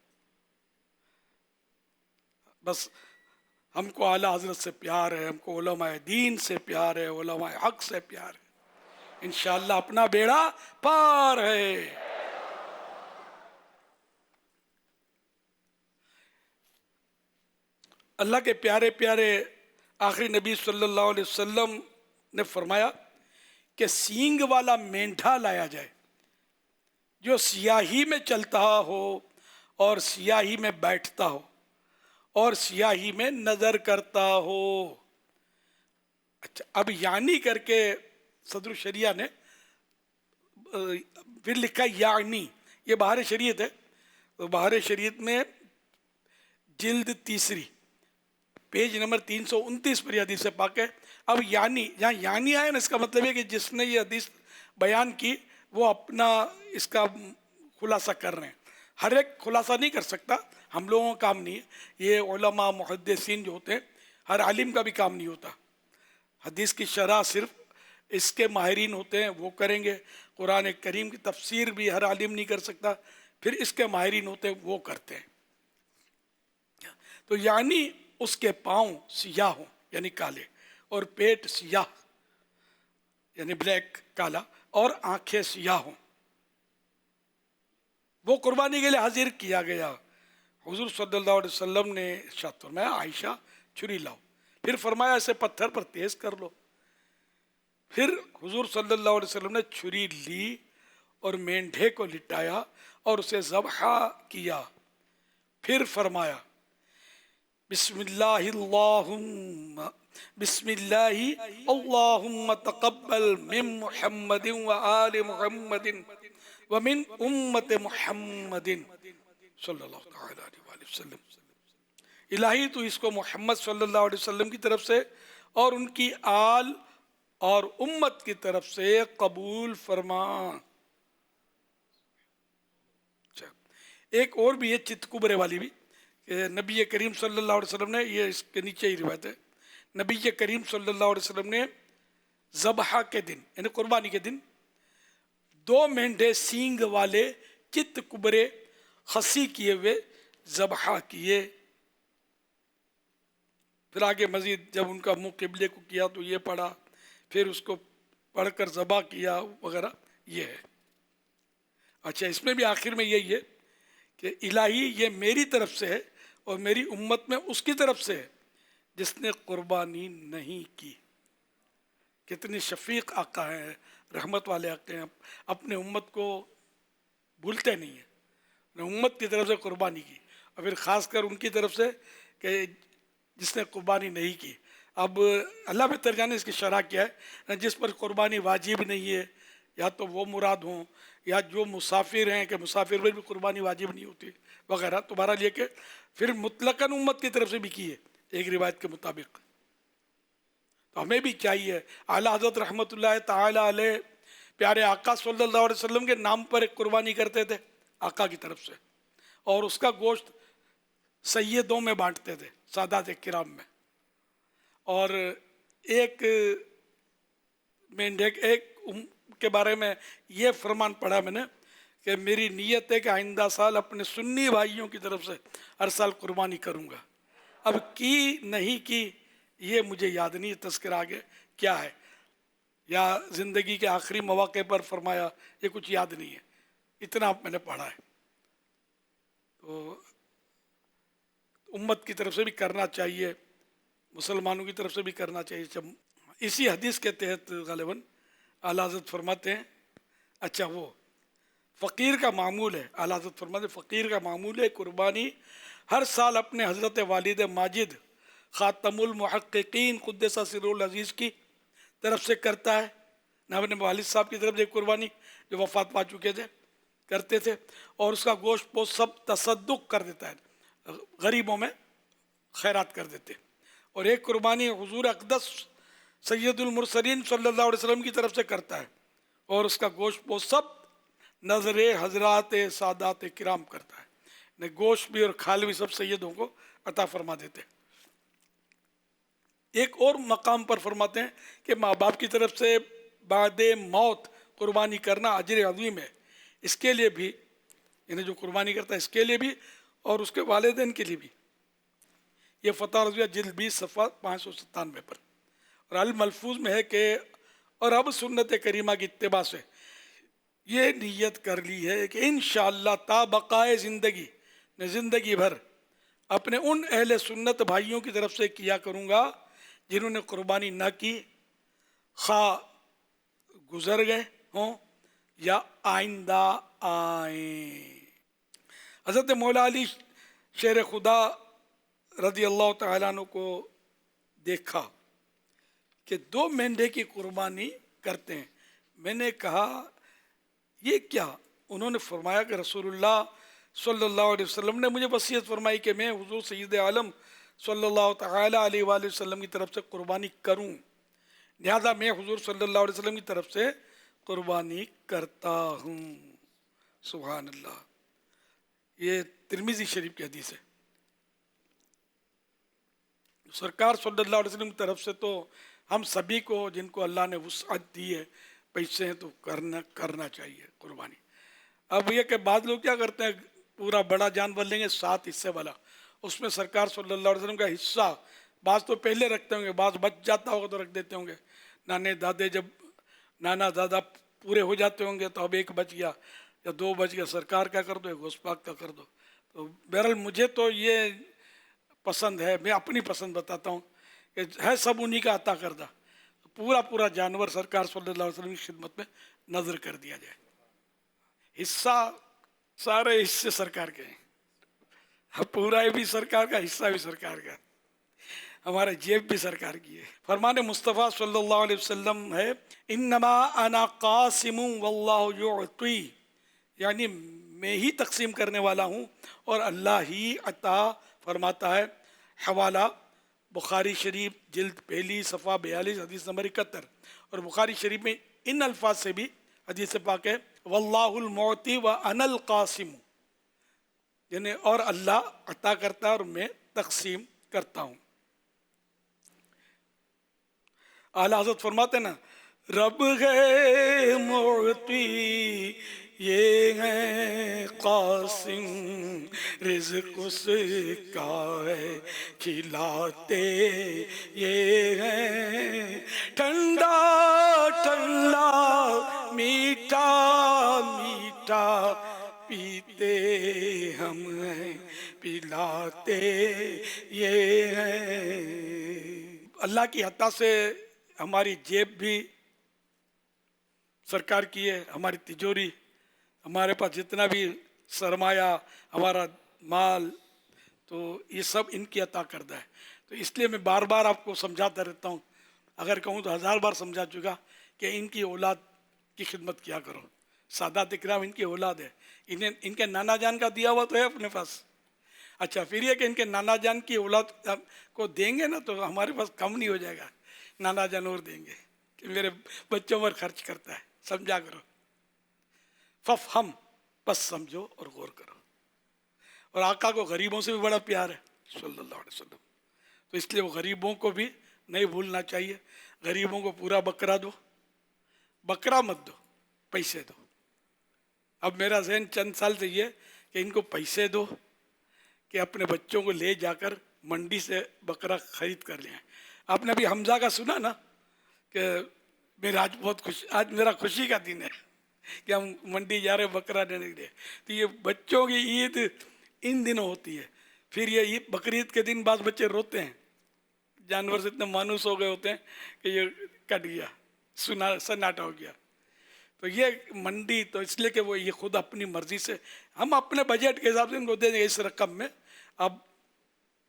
بس ہم کو اعلیٰ حضرت سے پیار ہے، ہم کو علماء دین سے پیار ہے، علماء حق سے پیار ہے، انشاءاللہ اپنا بیڑا پار ہے۔ اللہ کے پیارے پیارے آخری نبی صلی اللہ علیہ وسلم نے فرمایا کہ سینگ والا مینڈھا لایا جائے جو سیاہی میں چلتا ہو اور سیاہی میں بیٹھتا ہو اور سیاہی میں نظر کرتا ہو۔ اچھا، اب یعنی کر کے صدر الشریعہ نے پھر لکھا یعنی، یہ بہار شریعت ہے، تو بہار شریعت میں جلد 3 پیج نمبر 329 پر یہ حدیث پاک ہے۔ اب یعنی، جہاں یعنی آیا نا، اس کا مطلب ہے کہ جس نے یہ حدیث بیان کی وہ اپنا اس کا خلاصہ کر رہے ہیں۔ ہر ایک خلاصہ نہیں کر سکتا، ہم لوگوں کا کام نہیں ہے، یہ علماء محدثین جو ہوتے ہیں، ہر عالم کا بھی کام نہیں ہوتا۔ حدیث کی شرح صرف اس کے ماہرین ہوتے ہیں، وہ کریں گے۔ قرآن کریم کی تفسیر بھی ہر عالم نہیں کر سکتا، پھر اس کے ماہرین ہوتے ہیں، وہ کرتے ہیں۔ تو یعنی اس کے پاؤں سیاہ ہوں یعنی کالے، اور پیٹ سیاہ یعنی بلیک کالا، اور آنکھیں سیاہ ہوں، وہ قربانی کے لیے حاضر کیا گیا۔ حضور صلی اللہ علیہ وسلم نے ارشاد فرمایا عائشہ چھری لاؤ، پھر فرمایا اسے پتھر پر تیز کر لو۔ پھر حضور صلی اللہ علیہ وسلم نے چھری لی اور مینڈھے کو لٹایا اور اسے ذبح کیا، پھر فرمایا بسم اللہ اللہم تقبل من محمد و آل محمد ومن امت محمد صلی اللہ تعالی علیہ وسلم۔ الہی تو اس کو محمد صلی اللہ علیہ وسلم کی طرف سے اور ان کی آل اور امت کی طرف سے قبول فرما۔ ایک اور بھی ہے چت کبرے والی بھی، کہ نبی کریم صلی اللہ علیہ وسلم نے، یہ اس کے نیچے ہی روایت ہے، نبی کریم صلی اللہ علیہ وسلم نے ذبح کے دن یعنی قربانی کے دن 2 مینڈھے سینگ والے چت کبرے خسی کیے ہوئے ذبح کیے۔ پھر آگے مزید جب ان کا منہ قبلے کو کیا تو یہ پڑھا، پھر اس کو پڑھ کر ذبح کیا وغیرہ، یہ ہے۔ اچھا، اس میں بھی آخر میں یہی ہے کہ الہی یہ میری طرف سے ہے اور میری امت میں اس کی طرف سے ہے جس نے قربانی نہیں کی۔ کتنی شفیق آقا ہیں، رحمت والے آقا ہیں، اپنے امت کو بھولتے نہیں ہیں، امت کی طرف سے قربانی کی، اور پھر خاص کر ان کی طرف سے کہ جس نے قربانی نہیں کی۔ اب اللہ بہتر جانے اس کی شرح کیا ہے، جس پر قربانی واجب نہیں ہے یا تو وہ مراد ہوں، یا جو مسافر ہیں کہ مسافر پر بھی قربانی واجب نہیں ہوتی وغیرہ، تو بہرحال یہ کہ پھر مطلقاً امت کی طرف سے بھی کی ہے ایک روایت کے مطابق۔ تو ہمیں بھی چاہیے، اعلیٰ حضرت رحمۃ اللہ تعالی علیہ پیارے آقا صلی اللہ علیہ وسلم کے نام پر ایک قربانی کرتے تھے آقا کی طرف سے، اور اس کا گوشت سیدوں میں بانٹتے تھے، سادات کرام میں، اور ایک مینڈھے ایک کے بارے میں یہ فرمان پڑھا میں نے کہ میری نیت ہے کہ آئندہ سال اپنے سنی بھائیوں کی طرف سے ہر سال قربانی کروں گا۔ اب کی نہیں کی یہ مجھے یاد نہیں، تذکرہ آگے کیا ہے، یا زندگی کے آخری مواقع پر فرمایا، یہ کچھ یاد نہیں ہے، اتنا میں نے پڑھا ہے۔ تو امت کی طرف سے بھی کرنا چاہیے، مسلمانوں کی طرف سے بھی کرنا چاہیے۔ جب اسی حدیث کے تحت غالباً اعلیٰ حضرت فرماتے ہیں، اچھا وہ فقیر کا معمول ہے، اعلیٰ حضرت فرماتے ہیں فقیر کا معمول ہے قربانی ہر سال اپنے حضرت والد ماجد خاتم المحققین قدس سرہ العزیز کی طرف سے کرتا ہے، نہ اپنے والد صاحب کی طرف سے قربانی جو وفات پا چکے تھے کرتے تھے، اور اس کا گوشت پوشت سب تصدق کر دیتا ہے، غریبوں میں خیرات کر دیتے، اور ایک قربانی حضور اقدس سید المرسلین صلی اللہ علیہ وسلم کی طرف سے کرتا ہے، اور اس کا گوشت وہ سب نظر حضرات سادات کرام کرتا ہے، گوشت بھی اور کھال بھی سب سیدوں کو عطا فرما دیتے ہیں۔ ایک اور مقام پر فرماتے ہیں کہ ماں باپ کی طرف سے بعد موت قربانی کرنا اجر عظیم ہے، اس کے لیے بھی، یعنی جو قربانی کرتا ہے اس کے لیے بھی اور اس کے والدین کے لیے بھی۔ یہ فتح رضویہ جلد 20 صفحہ 597 پر، اور الملفوظ میں ہے کہ اور اب سنت کریمہ کی اتباع سے یہ نیت کر لی ہے کہ انشاءاللہ تا بقائے زندگی، میں زندگی بھر اپنے ان اہل سنت بھائیوں کی طرف سے کیا کروں گا جنہوں نے قربانی نہ کی، خواہ گزر گئے ہوں یا آئندہ آئیں۔ حضرت مولا علی شیر خدا رضی اللہ تعالیٰ عنہ کو دیکھا کہ 2 مینڈے کی قربانی کرتے ہیں۔ میں نے کہا یہ کیا؟ انہوں نے فرمایا کہ رسول اللہ صلی اللہ علیہ وسلم نے مجھے وصیت فرمائی کہ میں حضور سید عالم صلی اللہ تعالیٰ علیہ وآلہ وسلم کی طرف سے قربانی کروں، لہذا میں حضور صلی اللہ علیہ وسلم کی طرف سے قربانی کرتا ہوں۔ سبحان اللہ، یہ ترمذی شریف کی حدیث ہے۔ سرکار صلی اللہ علیہ وسلم کی طرف سے تو ہم سبھی کو جن کو اللہ نے وسعت دی ہے، پیسے ہیں، تو کرنا چاہیے قربانی۔ اب یہ کہ بعض لوگ کیا کرتے ہیں، پورا بڑا جانور لیں گے 7 حصے والا، اس میں سرکار صلی اللہ علیہ وسلم کا حصہ بعض تو پہلے رکھتے ہوں گے، بعض بچ جاتا ہوگا تو رکھ دیتے ہوں گے۔ جب نانا دادا پورے ہو جاتے ہوں گے تو اب 1 بچ گیا یا 2 بچ گیا، سرکار کا کر دو، گوشت پاک کا کر دو۔ تو بہرحال مجھے تو یہ پسند ہے، میں اپنی پسند بتاتا ہوں کہ ہے سب انہی کا عطا کردہ، پورا جانور سرکار صلی اللہ علیہ وسلم کی خدمت میں نظر کر دیا جائے۔ حصہ سارے حصے سرکار کے ہیں، پورا بھی سرکار کا، حصہ بھی سرکار کا، ہمارے جیب بھی سرکار کی ہے۔ فرمان مصطفیٰ صلی اللہ علیہ وسلم ہے انما انا قاسم واللہ یعطی، یعنی میں ہی تقسیم کرنے والا ہوں اور اللہ ہی عطا فرماتا ہے۔ حوالہ بخاری شریف جلد 1 صفحہ 42 حدیث نمبر 71، اور بخاری شریف میں ان الفاظ سے بھی حدیث پاک ہے واللہ المعطی وانا القاسم، یعنی اور اللہ عطا کرتا ہے اور میں تقسیم کرتا ہوں۔ اعلیٰ حضرت فرماتے ہیں نا، رب ہے معطی یہ ہے قاسم، رزق اس کا ہے کھلاتے یہ ہے، ٹھنڈا ٹھنڈا میٹھا میٹھا پیتے ہم ہیں، پلاتے یہ ہیں۔ اللہ کی عطا سے ہماری جیب بھی سرکار کی ہے، ہماری تجوری، ہمارے پاس جتنا بھی سرمایہ، ہمارا مال، تو یہ سب ان کی عطا کردہ ہے۔ تو اس لیے میں بار بار آپ کو سمجھاتا رہتا ہوں، اگر کہوں تو 1000 بار سمجھا چکا کہ ان کی اولاد کی خدمت کیا کرو۔ سادات اکرام ان کی اولاد ہے، ان کے نانا جان کا دیا ہوا تو ہے اپنے پاس۔ اچھا پھر یہ کہ ان کے نانا جان کی اولاد کو دیں گے نا تو ہمارے پاس کم نہیں ہو جائے گا، نانا جان اور دیں گے کہ میرے بچوں پر خرچ کرتا ہے، سمجھا کرو۔ ففہم، بس سمجھو اور غور کرو۔ اور آقا کو غریبوں سے بھی بڑا پیار ہے صلی اللہ علیہ وسلم، تو اس لیے وہ غریبوں کو بھی نہیں بھولنا چاہیے۔ غریبوں کو پورا بکرا دو، بکرا مت دو، پیسے دو۔ اب میرا ذہن چند سال سے یہ کہ ان کو پیسے دو کہ اپنے بچوں کو لے جا کر منڈی سے بکرا خرید کر لیں۔ آپ نے ابھی حمزہ کا سنا نا کہ میرا آج میرا خوشی کا دن ہے کہ ہم منڈی جا رہے بکرا دینے کے لیے۔ تو یہ بچوں کی عید ان دنوں ہوتی ہے۔ پھر یہ عید بقرعید کے دن بعض بچے روتے ہیں، جانور سے اتنے مانوس ہو گئے ہوتے ہیں کہ یہ کٹ گیا، سناٹا ہو گیا۔ تو یہ منڈی تو اس لیے کہ وہ یہ خود اپنی مرضی سے، ہم اپنے بجٹ کے حساب سے ان کو دے دیں گے، اس رقم میں اب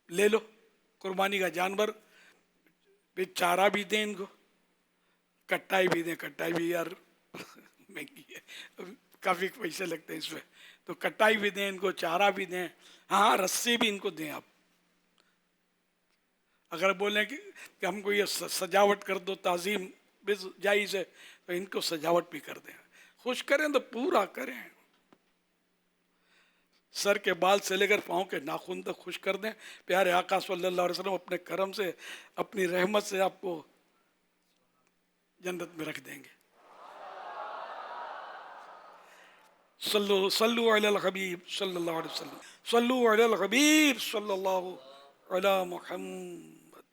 لے لو قربانی کا جانور، پھر چارہ بھی دیں ان کو، کٹائی بھی دیں۔ کٹائی بھی یار مہنگی ہے، کافی پیسے لگتے ہیں اس میں، تو کٹائی بھی دیں ان کو، چارہ بھی دیں، ہاں رسی بھی ان کو دیں آپ۔ اگر بولیں کہ ہم کو یہ سجاوٹ کر دو، تعظیم بھی جائز ہے، تو ان کو سجاوٹ بھی کر دیں. خوش کریں تو پورا کریں، سر کے بال سے لے کر پاؤں کے ناخن تک خوش کر دیں. پیارے آقا صلی اللہ علیہ وسلم اپنے کرم سے، اپنی رحمت سے آپ کو جنت میں رکھ دیں گے. صلو علی الحبیب صلی اللہ علیہ وسلم، صلو علی الحبیب صلی اللہ علی محمد.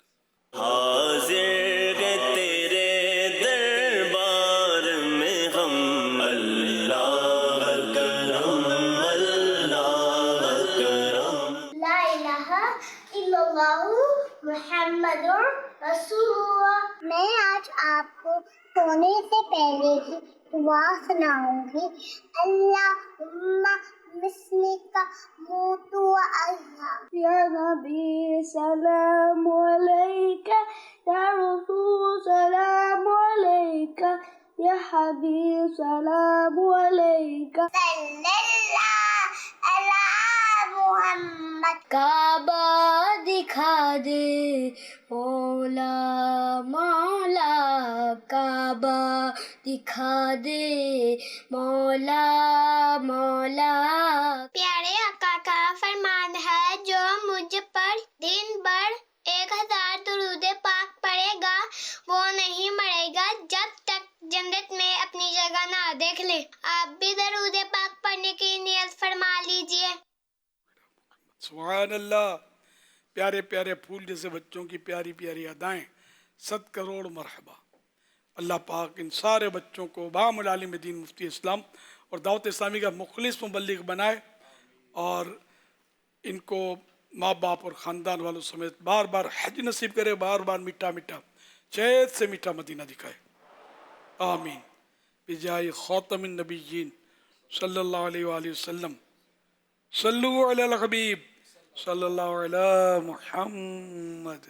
حاضر ہے تیرے دربار میں ہم، اللہ کرم اللہ کرم. لا الہ الا اللہ محمد رسول اللہ. میں آج آپ کو سونے سے پہلے کی دعا سناؤں گی. اللہم بسمک موت و احیا. یا نبی سلام علیکہ، یا رسول سلام علیکہ، یا حبیب سلام علیکہ. صلی اللہ علی محمد. کعبہ دکھا دے مولا مولا، کعبہ دکھا دے مولا مولا. پیارے آقا کا فرمان ہے، جو مجھ پر دن بھر 1000 درود پاک پڑھے گا وہ نہیں مرے گا جب تک جنت میں اپنی جگہ نہ دیکھ لے. آپ بھی درود پاک پڑھنے کی نیت فرما لیجئے. سبحان اللہ. پیارے پیارے پھول جیسے بچوں کی پیاری پیاری ادائیں، 100 کروڑ مرحبا. اللہ پاک ان سارے بچوں کو بام العالم دین مفتی اسلام اور دعوت اسلامی کا مخلص مبلغ بنائے، اور ان کو ماں باپ اور خاندان والوں سمیت بار بار حج نصیب کرے، بار بار میٹھا میٹھا شہد سے میٹھا مدینہ دکھائے. آمین. بجائے خاتم النبیین صلی اللہ علیہ وآلہ وسلم. صلو علی الحبیب صلی اللہ علی محمد.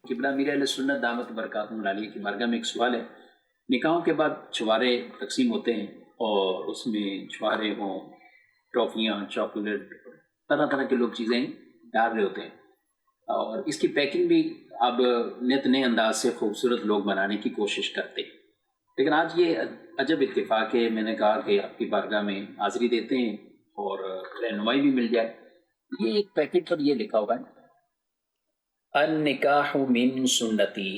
قبلہ میر اہل سنت دعوت برکاتہ العالیہ کی بارگاہ میں ایک سوال ہے. نکاحوں کے بعد چھوارے تقسیم ہوتے ہیں اور اس میں چھوارے ہوں، ٹرافیاں، چاکلیٹ، طرح طرح کے لوگ چیزیں ڈال رہے ہوتے ہیں، اور اس کی پیکنگ بھی اب نت نئے انداز سے خوبصورت لوگ بنانے کی کوشش کرتے ہیں. لیکن آج یہ عجب اتفاق ہے، میں نے کہا کہ آپ کی بارگاہ میں حاضری دیتے ہیں اور رہنمائی بھی مل جائے. یہ ایک پیکٹ پر یہ لکھا ہوا ہے النکاح من سنتی.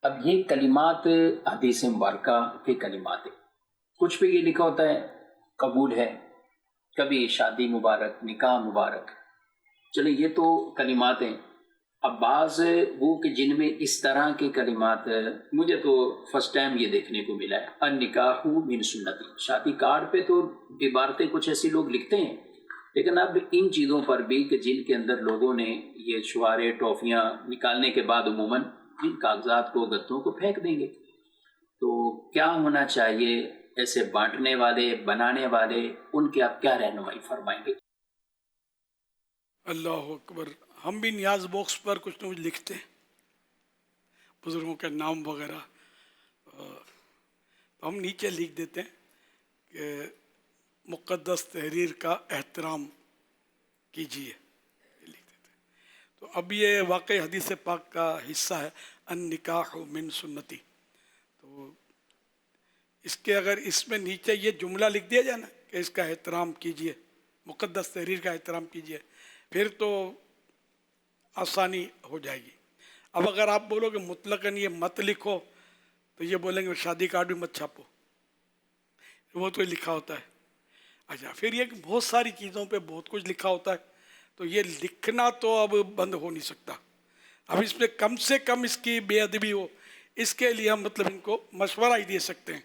اب یہ کلمات حدیث مبارکہ کے کلمات ہیں. کچھ پہ یہ لکھا ہوتا ہے قبول ہے، کبھی شادی مبارک، نکاح مبارک. چلے یہ تو کلمات ہیں. اب بعض وہ کہ جن میں اس طرح کے کلمات، مجھے تو فرسٹ ٹائم یہ دیکھنے کو ملا ہے النکاح من سنتی. شادی کارڈ پہ تو عبارتیں کچھ ایسی لوگ لکھتے ہیں، لیکن اب ان چیزوں پر بھی کہ جن کے اندر لوگوں نے یہ چھوارے ٹافیاں نکالنے کے بعد عموماً ان کاغذات کو، گتوں کو پھینک دیں گے. تو کیا ہونا چاہیے؟ ایسے بانٹنے والے، بنانے والے، ان کے آپ کیا رہنمائی فرمائیں گے؟ اللہ اکبر. ہم بھی نیاز باکس پر کچھ نہ کچھ لکھتے ہیں، بزرگوں کے نام وغیرہ، تو ہم نیچے لکھ دیتے ہیں کہ مقدس تحریر کا احترام کیجیے، لکھ دیتے ہیں. تو اب یہ واقعی حدیث پاک کا حصہ ہے النکاح من سنتی. تو اس کے اگر اس میں نیچے یہ جملہ لکھ دیا جائے نا کہ اس کا احترام کیجیے، مقدس تحریر کا احترام کیجیے، پھر تو آسانی ہو جائے گی. اب اگر آپ بولو کہ مطلقاً یہ مت لکھو تو یہ بولیں گے شادی کارڈ بھی مت چھاپو، وہ تو لکھا ہوتا ہے. اچھا، پھر یہ کہ بہت ساری چیزوں پہ بہت کچھ لکھا ہوتا ہے، تو یہ لکھنا تو اب بند ہو نہیں سکتا. اب اس میں کم سے کم اس کی بے ادبی ہو، اس کے لیے ہم مطلب ان کو مشورہ ہی دے سکتے ہیں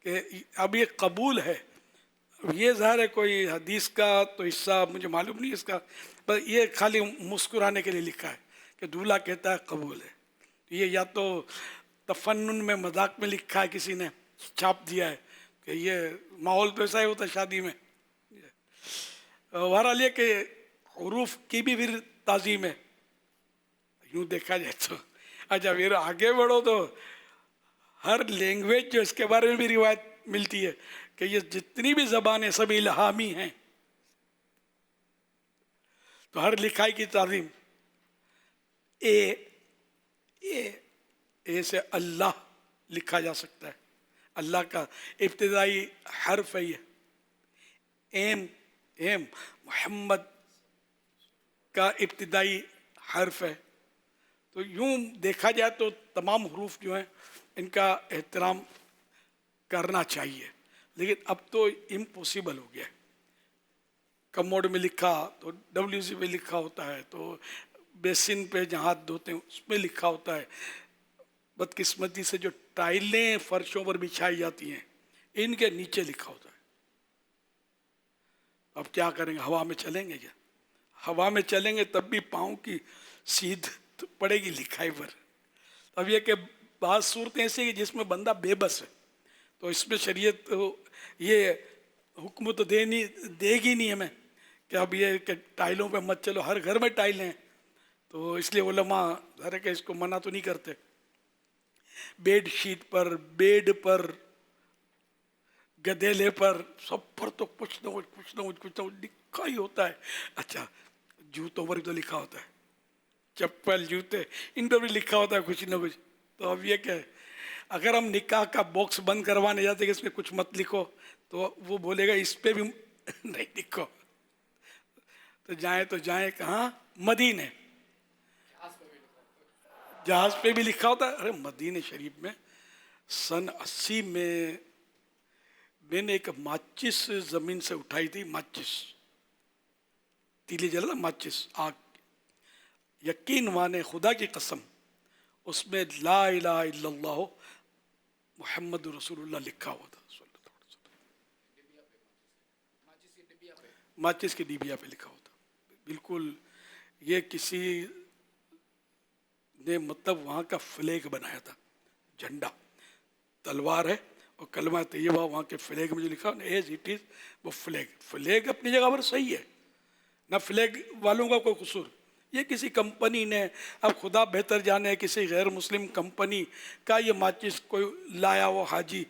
کہ اب یہ قبول ہے. یہ ظاہر ہے کوئی حدیث کا تو حصہ مجھے معلوم نہیں اس کا، بس یہ خالی مسکرانے کے لیے لکھا ہے کہ دولہا کہتا ہے قبول ہے. یہ یا تو تفنن میں، مذاق میں لکھا ہے، کسی نے چھاپ دیا ہے کہ یہ ماحول تو ایسا ہی ہوتا ہے شادی میں. بہرحال یہ کہ حروف کی بھی پھر تعظیم ہے یوں دیکھا جائے تو. اچھا، پھر آگے بڑھو تو ہر لینگویج جو اس کے بارے میں بھی روایت ملتی ہے کہ یہ جتنی بھی زبانیں سب الہامی ہیں. تو ہر لکھائی کی تعظیم. اے سے اللہ لکھا جا سکتا ہے. اللہ کا ابتدائی حرف ہے یہ. ایم محمد کا ابتدائی حرف ہے. تو یوں دیکھا جائے تو تمام حروف جو ہیں ان کا احترام کرنا چاہیے. لیکن اب تو امپوسیبل ہو گیا ہے. کموڈ میں لکھا تو WC پہ لکھا ہوتا ہے, تو بیسن پہ جہاں ہاتھ دھوتے ہیں اس میں لکھا ہوتا ہے. بدقسمتی سے جو ٹائلیں فرشوں پر بچھائی جاتی ہیں ان کے نیچے لکھا ہوتا ہے. اب کیا کریں گے؟ ہوا میں چلیں گے کیا؟ ہوا میں چلیں گے تب بھی پاؤں کی سیدھ پڑے گی لکھائی پر. اب یہ کہ بعض صورتیں ایسی ہیں جس میں بندہ بے بس ہے, تو اس میں شریعت یہ حکم تو دے گی نہیں ہمیں کہ اب یہ کہ ٹائلوں پہ مت چلو. ہر گھر میں ٹائلیں ہیں, تو اس لیے علماء ظاہر ہے کہ اس کو منع تو نہیں کرتے. بیڈ شیٹ پر, بیڈ پر, گدیلے پر, سب پر تو کچھ نہ کچھ لکھا ہی ہوتا ہے. اچھا, جوتوں پر بھی تو لکھا ہوتا ہے, چپل جوتے ان پر بھی لکھا ہوتا ہے کچھ نہ کچھ. تو اب یہ کہ اگر ہم نکاح کا باکس بند کروانے جاتے کہ اس میں کچھ مت لکھو, تو وہ بولے گا اس پہ بھی نہیں لکھو. تو جائیں کہاں؟ مدینے. جہاز پہ بھی لکھا ہوتا ہے. ارے مدینہ شریف میں سن 80 میں میں نے ایک ماچس زمین سے اٹھائی تھی. ماچس تیلی جلا ماچس آگ. یقین مانے خدا کی قسم اس میں لا الہ الا اللہ محمد رسول اللہ لکھا ہوا تھا. ماچس کی ڈیبیا پہ لکھا ہوتا. بالکل یہ کسی نے مطلب وہاں کا فلیگ بنایا تھا, جھنڈا, تلوار ہے اور کلمہ طیبہ وہاں کے فلیگ میں جو لکھا ایز اٹ از وہ فلیگ اپنی جگہ پر صحیح ہے, نہ فلیگ والوں کا کوئی قصور. یہ کسی کمپنی نے, اب خدا بہتر جانے, کسی غیر مسلم کمپنی کا یہ ماچس کوئی لایا ہو حاجی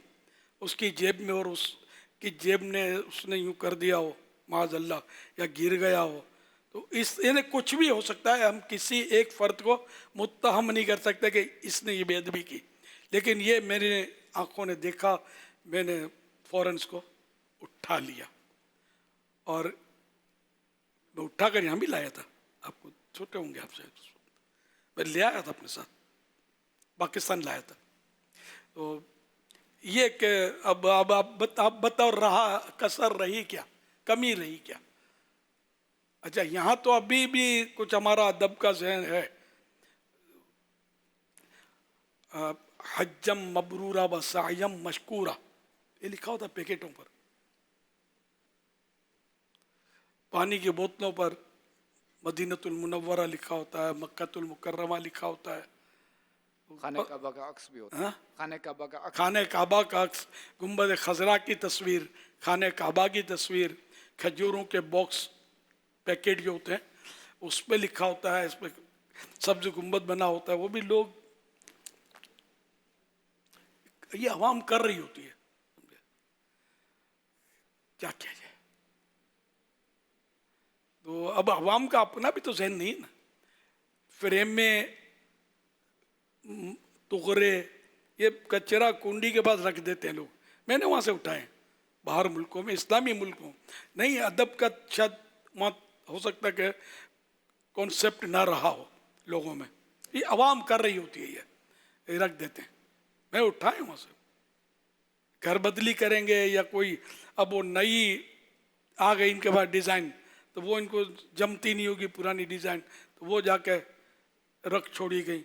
اس کی جیب میں, اور اس کی جیب نے اس نے یوں کر دیا ہو معاذ اللہ, یا گر گیا ہو. تو اس یعنی کچھ بھی ہو سکتا ہے. ہم کسی ایک فرد کو متہم نہیں کر سکتے کہ اس نے یہ بے ادبی کی. لیکن یہ میری آنکھوں نے دیکھا, میں نے فوراً اس کو اٹھا لیا, اور میں اٹھا کر یہاں بھی لایا تھا. آپ کو چھوٹے ہوں گے آپ سے, میں لے آیا تھا اپنے ساتھ, پاکستان لایا تھا. تو یہ کہ اب آپ بتاؤ رہا کسر رہی کیا, کمی رہی کیا؟ اچھا, یہاں تو ابھی بھی کچھ ہمارا ادب کا ذہن ہے. حجم مبرورہ و سعیم مشکورہ یہ لکھا ہوتا پیکٹوں پر, پانی کی بوتلوں پر مدینۃ المنورہ لکھا ہوتا ہے, مکۃ المکرمہ لکھا ہوتا ہے, خانہ کعبہ کا عکس بھی ہوتا ہے, خانہ کعبہ کا عکس, گنبد خضرا کی تصویر, خانہ کعبہ کی تصویر, کھجوروں کے باکس پیکٹ جو ہوتے ہیں اس پہ لکھا ہوتا ہے, اس پہ سبز گنبد بنا ہوتا ہے. وہ بھی لوگ یہ عوام کر رہی ہوتی ہے, کیا کیا جائے. تو اب عوام کا اپنا بھی تو ذہن نہیں نا, فریم میں تغرے یہ کچرا کنڈی کے پاس رکھ دیتے ہیں لوگ. میں نے وہاں سے اٹھائے, باہر ملکوں میں, اسلامی ملکوں نہیں. ادب کا شاید ہو سکتا ہے کہ کانسیپٹ نہ رہا ہو لوگوں میں, یہ عوام کر رہی ہوتی ہے, یہ رکھ دیتے ہیں. میں اٹھائے وہاں سے, گھر بدلی کریں گے یا کوئی, اب وہ نئی آ گئی ان کے پاس ڈیزائن, تو وہ ان کو جمتی نہیں ہوگی پرانی ڈیزائن, تو وہ جا کے رکھ چھوڑی گئی.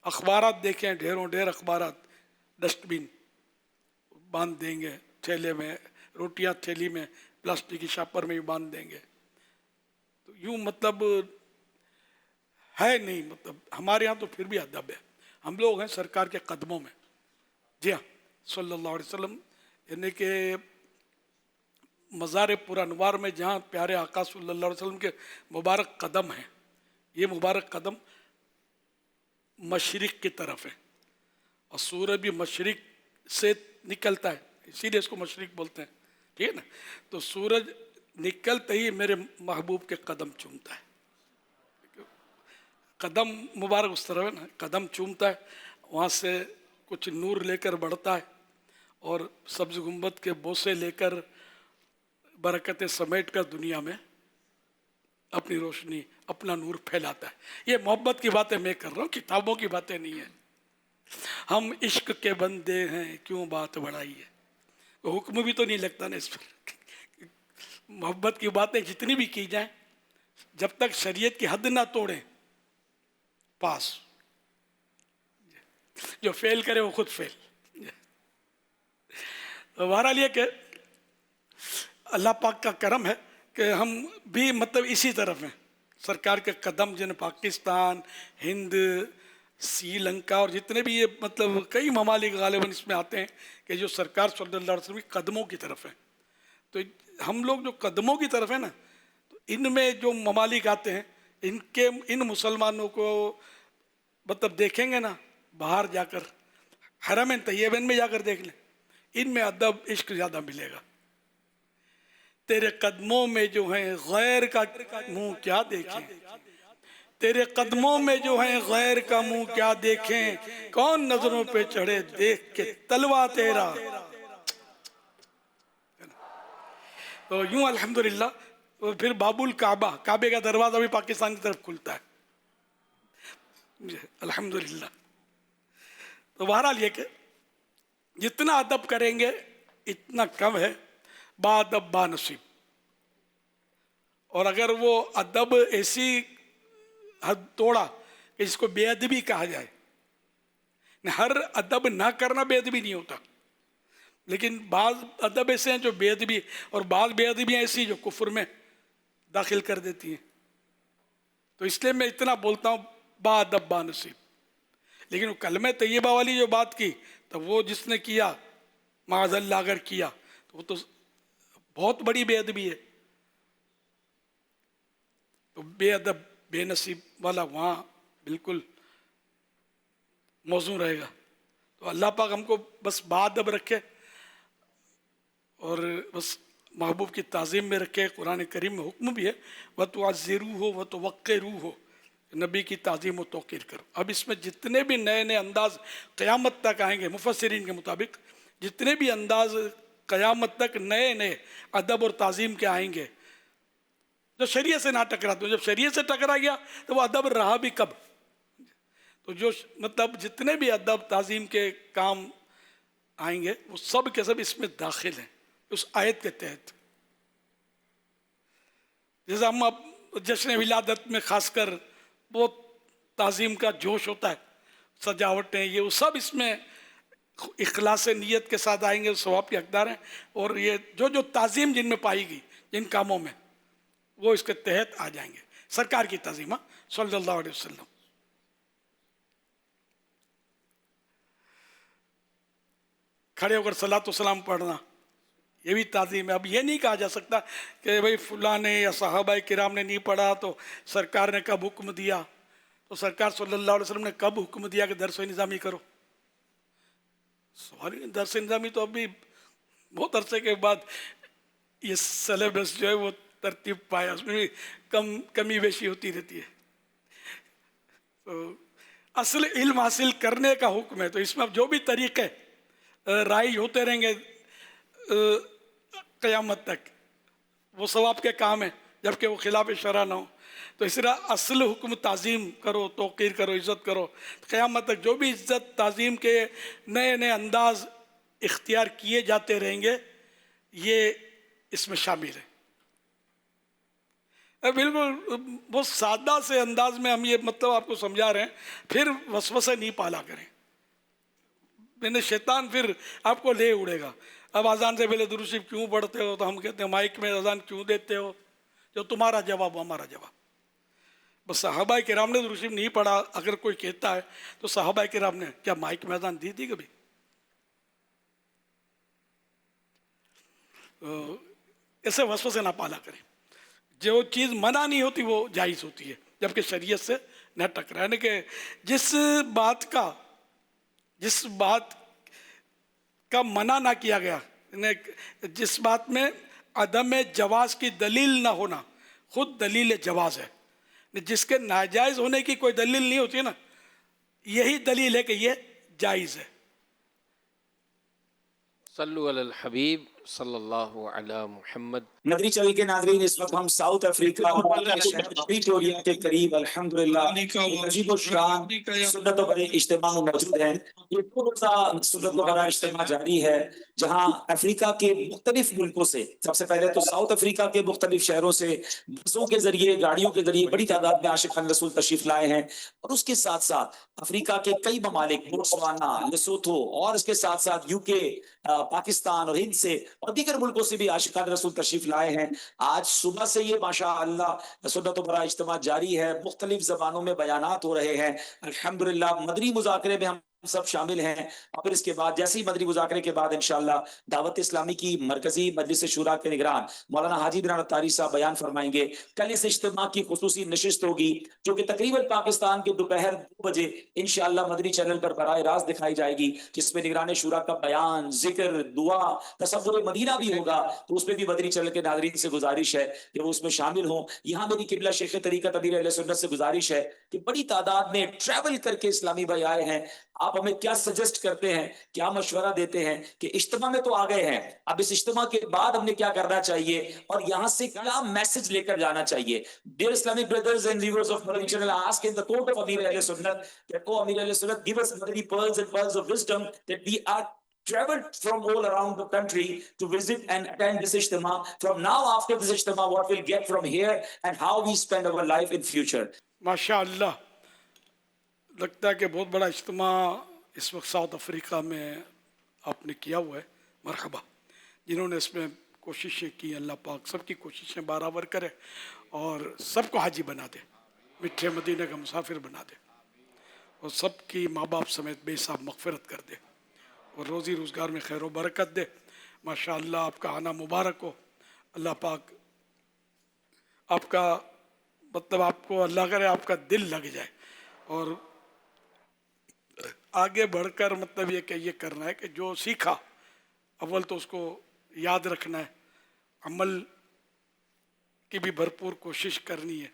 اخبارات دیکھیں, ڈھیروں ڈھیر اخبارات ڈسٹ بن باندھ دیں گے تھیلے میں, روٹیاں تھیلی میں, پلاسٹک کی شاپر میں بھی باندھ دیں گے. تو یوں مطلب ہے نہیں, مطلب ہمارے یہاں تو پھر بھی ادب ہے. ہم لوگ ہیں سرکار کے قدموں میں, جی ہاں صلی اللہ علیہ وسلم, یعنی کہ مزار پر انوار میں جہاں پیارے آقا صلی اللہ علیہ وسلم کے مبارک قدم ہیں, یہ مبارک قدم مشرق کی طرف ہے, اور سورج بھی مشرق سے نکلتا ہے, اسی لیے اس کو مشرق بولتے ہیں, ٹھیک ہے نا. تو سورج نکلتے ہی میرے محبوب کے قدم چومتا ہے. قدم مبارک اس طرح ہے نا, قدم چومتا ہے, وہاں سے کچھ نور لے کر بڑھتا ہے اور سبز گنبد کے بوسے لے کر برکتیں سمیٹ کر دنیا میں اپنی روشنی اپنا نور پھیلاتا ہے. یہ محبت کی باتیں میں کر رہا ہوں, کتابوں کی باتیں نہیں ہیں. ہم عشق کے بندے ہیں کیوں بات بڑھائی ہے, حکم بھی تو نہیں لگتا نا اس پر. محبت کی باتیں جتنی بھی کی جائیں جب تک شریعت کی حد نہ توڑیں پاس, جو فیل کرے وہ خود فیل. بہرحال یہ کہ اللہ پاک کا کرم ہے کہ ہم بھی مطلب اسی طرف ہیں. سرکار کے قدم جن پاکستان, ہند, سری لنکا اور جتنے بھی یہ مطلب کئی ممالک غالباً اس میں آتے ہیں کہ جو سرکار صلی اللہ علیہ وسلم کی قدموں کی طرف ہیں. تو ہم لوگ جو قدموں کی طرف ہیں نا, تو ان میں جو ممالک آتے ہیں ان مسلمانوں کو مطلب دیکھیں گے نا باہر جا کر, حرمین طیبین میں جا کر دیکھ لیں, ان میں ادب عشق زیادہ ملے گا. تیرے قدموں میں جو ہیں غیر کا منہ کیا دیکھیں, تیرے قدموں میں جو ہیں غیر کا منہ کیا دیکھیں, کون نظروں پہ چڑھے دیکھ کے تلوا تیرا. تو یوں الحمدللہ پھر باب الکعبہ, کعبے کا دروازہ بھی پاکستان کی طرف کھلتا ہے الحمدللہ. تو بہرحال یہ کہ جتنا ادب کریں گے اتنا کم ہے, با ادب با نصیب. اور اگر وہ ادب ایسی حد توڑا کہ جس کو بے ادبی کہا جائے, ہر ادب نہ کرنا بے ادبی نہیں ہوتا, لیکن بعض ادب ایسے ہیں جو بے ادبی, اور بعض بے ادبیاں ایسی جو کفر میں داخل کر دیتی ہیں. تو اس لیے میں اتنا بولتا ہوں با ادب با نصیب. لیکن وہ کلمہ طیبہ والی جو بات کی, تو وہ جس نے کیا معاذ اللہ اگر کیا تو وہ تو بہت بڑی بے ادبی ہے. تو بے ادب بے نصیب والا وہاں بالکل موزوں رہے گا. تو اللہ پاک ہم کو بس با ادب رکھے اور بس محبوب کی تعظیم میں رکھے. قرآن کریم میں حکم بھی ہے وَتُعَزِّرُوهُ وَتُوَقِّرُوهُ, نبی کی تعظیم و توقیر کرو. اب اس میں جتنے بھی نئے نئے انداز قیامت تک آئیں گے, مفسرین کے مطابق جتنے بھی انداز قیامت تک نئے نئے ادب اور تعظیم کے آئیں گے جو شریعت سے نہ ٹکراتے, جب شریعت سے ٹکرا گیا تو وہ ادب رہا بھی کب. تو جو مطلب جتنے بھی ادب تعظیم کے کام آئیں گے وہ سب کے سب اس میں داخل ہیں اس آیت کے تحت. جیسے ہم اب جشن ولادت میں خاص کر بہت تعظیم کا جوش ہوتا ہے, سجاوٹیں یہ وہ سب اس میں اخلاص نیت کے ساتھ آئیں گے, ثواب کے حقدار ہیں. اور یہ جو تعظیم جن میں پائی گئی جن کاموں میں وہ اس کے تحت آ جائیں گے. سرکار کی تعظیم صلی اللہ علیہ وسلم. کھڑے ہو کر صلاۃ و سلام پڑھنا یہ بھی تعظیم ہے. اب یہ نہیں کہا جا سکتا کہ بھئی فلاں نے یا صحابہ کرام نے نہیں پڑھا تو سرکار نے کب حکم دیا. تو سرکار صلی اللہ علیہ وسلم نے کب حکم دیا کہ درس و نظامی کرو. سوال درس نظامی تو ابھی بہت عرصے کے بعد یہ سلیبس جو ہے وہ ترتیب پایا, اس میں بھی کمی بیشی ہوتی رہتی ہے. تو اصل علم حاصل کرنے کا حکم ہے. تو اس میں اب جو بھی طریقے رائج ہوتے رہیں گے قیامت تک وہ ثواب کے کام ہیں جبکہ وہ خلاف شرع نہ ہو. تو اس طرح اصل حکم تعظیم کرو, توقیر کرو, عزت کرو. قیامت تک جو بھی عزت تعظیم کے نئے نئے انداز اختیار کیے جاتے رہیں گے یہ اس میں شامل ہے. بالکل بہت سادہ سے انداز میں ہم یہ مطلب آپ کو سمجھا رہے ہیں, پھر وسوسے نہیں پالا کریں. شیطان پھر آپ کو لے اڑے گا. اب اذان سے پہلے درود شریف کیوں پڑھتے ہو, تو ہم کہتے ہیں مائک میں اذان کیوں دیتے ہو, جو تمہارا جواب وہ ہمارا جواب. بس صحابہ کرام نے درود شریف نہیں پڑھا اگر کوئی کہتا ہے تو صحابہ کرام نے کیا مائک میں اذان دی تھی کبھی؟ ایسے وسوسے نہ پالا کریں. جو چیز منع نہیں ہوتی وہ جائز ہوتی ہے جبکہ شریعت سے نہ ٹکرا. یعنی کہ جس بات کا منع نہ کیا گیا, جس بات میں عدم جواز کی دلیل نہ ہونا خود دلیل جواز ہے. جس کے ناجائز ہونے کی کوئی دلیل نہیں ہوتی نا، یہی دلیل ہے کہ یہ جائز ہے. صلو علی الحبیب صلی اللہ علی محمد. مدری چوی کے ناظرین، اس وقت ہم ساؤتھ افریقہ شہر پریٹوریا کے قریب الحمدللہ ایک عجیب و شان سنت و برے اجتماع میں موجود ہیں. یہ 2 روزہ سنت و برا اجتماع جاری ہے جہاں افریقہ کے مختلف ملکوں سے، سب سے پہلے تو ساؤتھ افریقہ کے مختلف شہروں سے بسوں کے ذریعے، گاڑیوں کے ذریعے بڑی تعداد میں عاشقان رسول تشریف لائے ہیں. اور اس کے ساتھ ساتھ افریقہ کے کئی ممالک، بوٹسوانا، لیسوتھو، اور اس کے ساتھ ساتھ UK، پاکستان اور ہند سے اور دیگر ملکوں سے بھی عاشقان رسول تشریف لائے ہیں. آج صبح سے یہ ماشاءاللہ سنت و برا اجتماع جاری ہے، مختلف زبانوں میں بیانات ہو رہے ہیں. الحمدللہ مدنی مذاکرے میں ہم سب شامل ہیں. اور پھر اس کے بعد جیسے ہی مدنی مذاکرے کے بعد انشاءاللہ دعوت اسلامی کی مرکزی مجلس شورا کے نگران مولانا حاجی برہان اتاری صاحب بیان فرمائیں گے. کل اس اجتماع کی خصوصی نشست ہوگی جو کہ تقریباً پاکستان کے دوپہر 2 بجے انشاءاللہ مدنی چینل پر براہ راست دکھائی جائے گی، جس میں نگران شورا کا بیان، ذکر، دعا، تصور مدینہ بھی ہوگا. تو اس میں بھی مدنی چینل کے ناظرین سے گزارش ہے کہ وہ اس میں شامل ہوں. یہاں میری قبلہ شیخ طریقت امیر اہل سنت سے گزارش ہے کہ بڑی تعداد میں ٹریول کر کے اسلامی بھائی آئے ہیں. آپ ہمیں کیا سجیسٹ کرتے ہیں، کیا مشورہ دیتے ہیں کہ اجتماع میں تو آ گئے ہیں، اب اس اجتماع کے بعد ہم نے کیا کرنا چاہیے اور یہاں سے کیا میسج لے کر جانا چاہیے؟ Dear Islamic brothers and viewers of Madani channel, I ask in the court of Amir Ahl Sunnat that, oh Amir Ahl Sunnat, give us Madani pearls and pearls of wisdom that we are traveled from all around the country to visit and attend this ijtema. From now after this ijtema, what we'll get from here and how we spend our life in future. ماشاءاللہ لگتا ہے کہ بہت بڑا اجتماع اس وقت South Africa میں آپ نے کیا ہوا ہے. مرحبا جنہوں نے اس میں کوششیں کی، اللہ پاک سب کی کوششیں برابر کرے اور سب کو حاجی بنا دے، میٹھے مدینہ کا مسافر بنا دے، اور سب کی ماں باپ سمیت بے حساب مغفرت کر دے اور روزی روزگار میں خیر و برکت دے. ماشاءاللہ آپ کا آنا مبارک ہو. اللہ پاک آپ کا مطلب آپ کو اللہ کرے آپ کا دل لگ جائے اور آگے بڑھ کر مطلب یہ کہ یہ کرنا ہے کہ جو سیکھا اول تو اس کو یاد رکھنا ہے، عمل کی بھی بھرپور کوشش کرنی ہے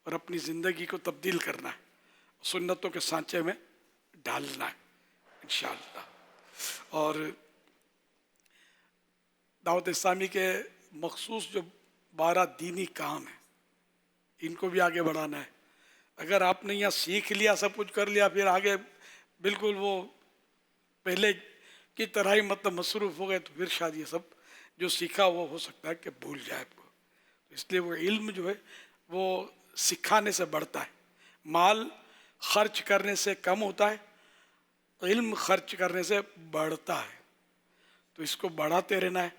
اور اپنی زندگی کو تبدیل کرنا ہے، سنتوں کے سانچے میں ڈالنا ہے انشاءاللہ. اور دعوت اسلامی کے مخصوص جو 12 دینی کام ہیں ان کو بھی آگے بڑھانا ہے. اگر آپ نے یہاں سیکھ لیا، سب کچھ کر لیا، پھر آگے بالکل وہ پہلے کی طرح ہی مطلب مصروف ہو گئے تو پھر شاید یہ سب جو سیکھا وہ ہو سکتا ہے کہ بھول جائے آپ کو. اس لیے وہ علم جو ہے وہ سکھانے سے بڑھتا ہے. مال خرچ کرنے سے کم ہوتا ہے، علم خرچ کرنے سے بڑھتا ہے. تو اس کو بڑھاتے رہنا ہے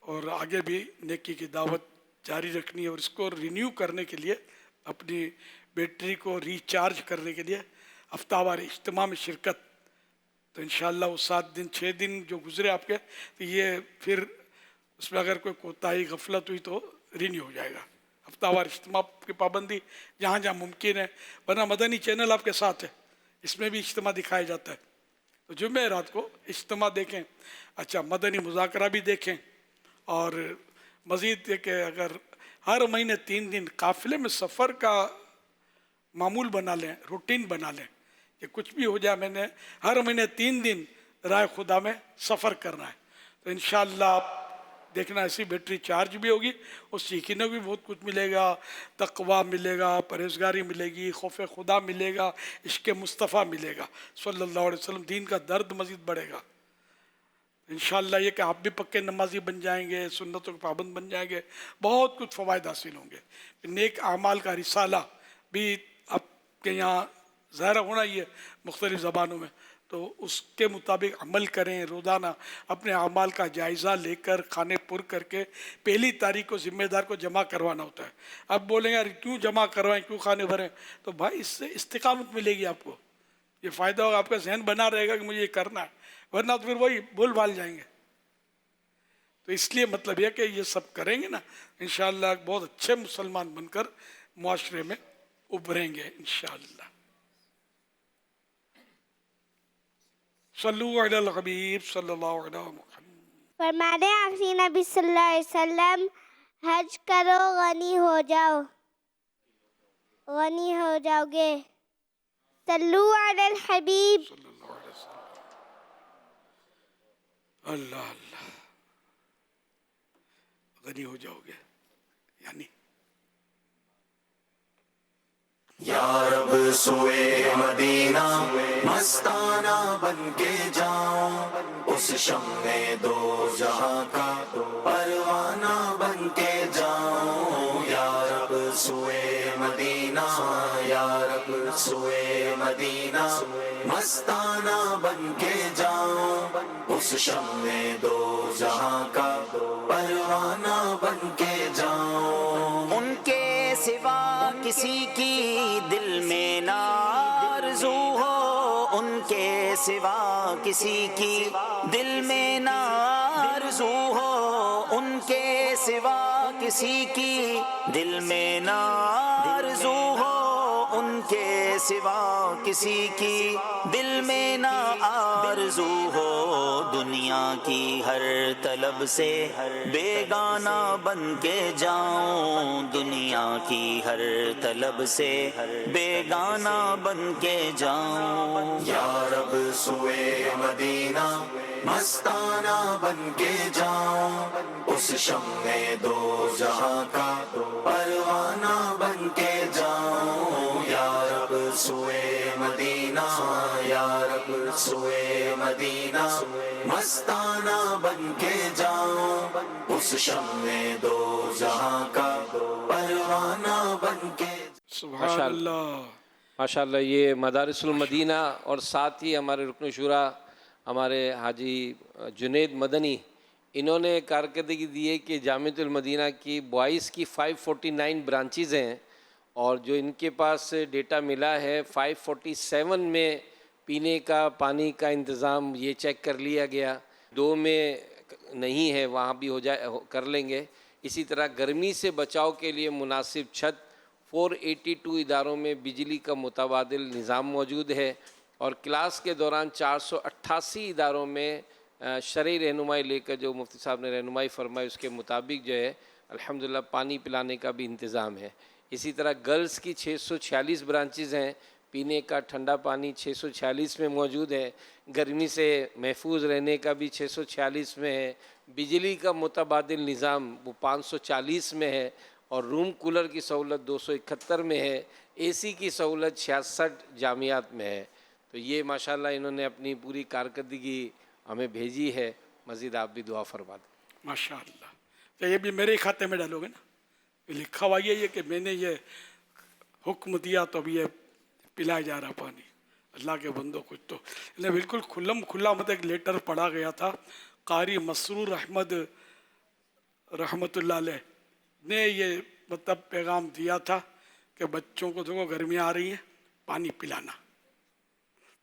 اور آگے بھی نیکی کی دعوت جاری رکھنی ہے اور اس کو رینیو کرنے کے لیے، اپنی بیٹری کو ریچارج کرنے کے لیے ہفتہ وار اجتماع میں شرکت. تو انشاءاللہ وہ 7 دن 6 دن جو گزرے آپ کے، تو یہ پھر اس میں اگر کوئی کوتاہی غفلت ہوئی تو رینیو ہو جائے گا. ہفتہ وار اجتماع کی پابندی جہاں جہاں ممکن ہے، ورنہ مدنی چینل آپ کے ساتھ ہے، اس میں بھی اجتماع دکھایا جاتا ہے. تو جمعرات کو اجتماع دیکھیں. اچھا مدنی مذاکرہ بھی دیکھیں. اور مزید یہ کہ اگر ہر مہینے 3 دن قافلے میں سفر کا معمول بنا لیں، روٹین بنا لیں کہ کچھ بھی ہو جائے میں نے ہر مہینے 3 دن راہ خدا میں سفر کرنا ہے. تو انشاءاللہ آپ دیکھنا ایسی بیٹری چارج بھی ہوگی اور سیکھنے کو بھی بہت کچھ ملے گا. تقویٰ ملے گا، پرہیزگاری ملے گی، خوف خدا ملے گا، عشق مصطفیٰ ملے گا صلی اللہ علیہ وسلم. دین کا درد مزید بڑھے گا انشاءاللہ. یہ کہ آپ بھی پکے نمازی بن جائیں گے، سنتوں کے پابند بن جائیں گے، بہت کچھ فوائد حاصل ہوں گے. نیک اعمال کا رسالہ بھی آپ کے یہاں ظاہر ہونا ہی ہے مختلف زبانوں میں، تو اس کے مطابق عمل کریں. روزانہ اپنے اعمال کا جائزہ لے کر کھانے پر کر کے 1 تاریخ کو ذمہ دار کو جمع کروانا ہوتا ہے. اب بولیں گے کیوں جمع کروائیں، کیوں کھانے بھریں؟ تو بھائی اس سے استقامت ملے گی آپ کو، یہ فائدہ ہوگا، آپ کا ذہن بنا رہے گا کہ مجھے یہ کرنا ہے، ورنہ تو پھر وہی بھول بھال جائیں گے. تو اس لیے مطلب یہ کہ یہ سب کریں گے نا انشاءاللہ بہت اچھے مسلمان بن کر معاشرے میں ابھریں گے انشاءاللہ. صلو علی الحبیب صلی اللہ علیہ وسلم. فرمانے آخری نبی صلی اللہ علیہ وسلم حج کرو غنی ہو جاؤ، غنی ہو جاؤ گے. صلو علی الحبیب. اللہ اللہ، غنی ہو جاؤ گے یعنی یا رب سوئے مدینہ مستانہ بن کے جاؤں، اس شمع دو جہاں کا پروانہ بن کے جاؤں. یا رب سوئے مدینہ، یا رب سوئے مدینہ مستانہ بن کے جاؤں، اس شمع دو جہاں کا پروانہ بن کے جاؤں. ان کے سوا کسی کی دل میں نہ آرزو ہو، ان کے سوا کسی کی دل میں نہ آرزو ہو، ان کے سوا کسی کی دل میں نہ آرزو ہو، ان کے سوا کسی کی دل میں نہ آرزو ہو. دنیا کی ہر طلب سے بیگانہ بن کے جاؤں، دنیا کی ہر طلب سے بیگانہ بن کے جاؤں. یا رب سوئے مدینہ مستانہ بن کے جاؤں، اس شمع دو جہاں کا پروانہ بن کے جاؤں. یا رب سوئے مدینہ، یا رب سوئے مدینہ مستانہ بن کے جاؤں، اس شمع دو جہاں کا پروانہ بن کے. سبحان اللہ. ماشاء اللہ. یہ مدارس المدینہ اور ساتھ ہی ہمارے رکن شورا ہمارے حاجی جنید مدنی، انہوں نے کارکردگی دی ہے کہ جامعۃ المدینہ کی 22 کی 549 برانچیز ہیں، اور جو ان کے پاس ڈیٹا ملا ہے 547 میں پینے کا پانی کا انتظام یہ چیک کر لیا گیا، 2 میں نہیں ہے، وہاں بھی ہو جائے کر لیں گے. اسی طرح گرمی سے بچاؤ کے لیے مناسب چھت 482 اداروں میں بجلی کا متبادل نظام موجود ہے، اور کلاس کے دوران 488 اداروں میں شرعی رہنمائی لے کر جو مفتی صاحب نے رہنمائی فرمائی اس کے مطابق جو ہے الحمدللہ پانی پلانے کا بھی انتظام ہے. اسی طرح گرلز کی 646 برانچیز ہیں، پینے کا ٹھنڈا پانی 646 میں موجود ہے، گرمی سے محفوظ رہنے کا بھی 646 میں ہے، بجلی کا متبادل نظام وہ 540 میں ہے، اور روم کولر کی سہولت 271 میں ہے، اے سی کی سہولت 66 جامعات میں ہے. تو یہ ماشاءاللہ انہوں نے اپنی پوری کارکردگی ہمیں بھیجی ہے. مزید آپ بھی دعا فرما دیں. ماشاءاللہ. تو یہ بھی میرے کھاتے میں ڈالو گے نا؟ لکھا ہوا یہ ہے کہ میں نے یہ حکم دیا تو اب یہ پلایا جا رہا پانی. اللہ کے بندوں کچھ تو انہیں بالکل کھلم کھلا مطلب ایک لیٹر پڑھا گیا تھا. قاری مسرور احمد رحمۃ اللہ علیہ نے یہ مطلب پیغام دیا تھا کہ بچوں کو دیکھو گرمیاں آ رہی ہیں، پانی پلانا.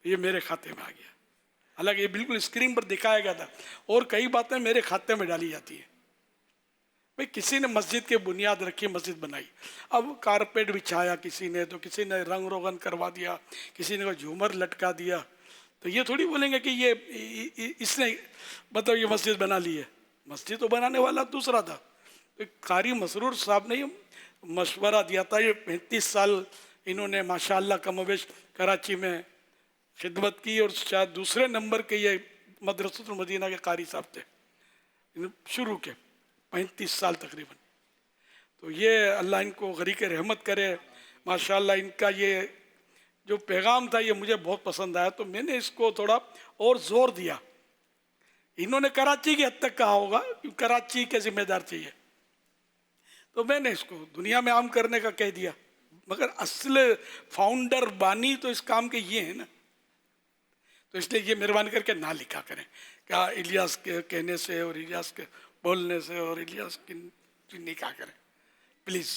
یہ میرے کھاتے میں آ گیا. حالانکہ یہ بالکل اسکرین پر دکھایا گیا تھا، اور کئی باتیں میرے کھاتے میں ڈالی جاتی ہیں. بھئی کسی نے مسجد کے بنیاد رکھی، مسجد بنائی، اب کارپیٹ بچھایا کسی نے، تو کسی نے رنگ روغن کروا دیا، کسی نے جھومر لٹکا دیا، تو یہ تھوڑی بولیں گے کہ یہ اس نے مطلب یہ مسجد بنا لی ہے. مسجد تو بنانے والا دوسرا تھا. قاری مسرور صاحب نے یہ مشورہ دیا تھا. یہ 35 سال انہوں نے ماشاءاللہ کم و بیش کراچی میں خدمت کی، اور شاید دوسرے نمبر کے یہ مدرسۃ المدینہ کے قاری صاحب تھے شروع کے 35 سال تقریباً. تو یہ اللہ ان کو غریق رحمت کرے. ماشاءاللہ ان کا یہ جو پیغام تھا یہ مجھے بہت پسند آیا، تو میں نے اس کو تھوڑا اور زور دیا. انہوں نے کراچی کی حد تک کہا ہوگا، کراچی کے ذمہ دار چاہیے، تو میں نے اس کو دنیا میں عام کرنے کا کہہ دیا. مگر اصل فاؤنڈر بانی تو اس کام کے یہ ہیں نا. تو اس لیے یہ مہربانی کر کے نہ لکھا کریں کیا الیاس کے کہنے سے اور الیاس کے بولنے سے اور الیاس کی نکاح کریں پلیز.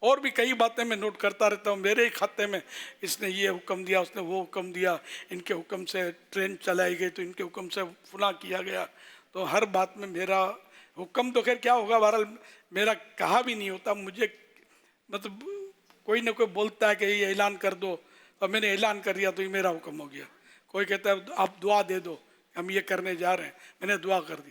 اور بھی کئی باتیں میں نوٹ کرتا رہتا ہوں. میرے ہی خطے میں اس نے یہ حکم دیا، اس نے وہ حکم دیا، ان کے حکم سے ٹرین چلائی گئی، تو ان کے حکم سے فلاں کیا گیا. تو ہر بات میں میرا حکم تو خیر کیا ہوگا، بہرحال میرا کہا بھی نہیں ہوتا. مجھے مطلب کوئی نہ کوئی بولتا ہے کہ یہ اعلان کر دو، اور میں نے اعلان کر دیا تو یہ میرا حکم ہو گیا. کوئی کہتا ہے آپ دعا دے دو، ہم یہ کرنے جا رہے ہیں، میں نے دعا کر دی.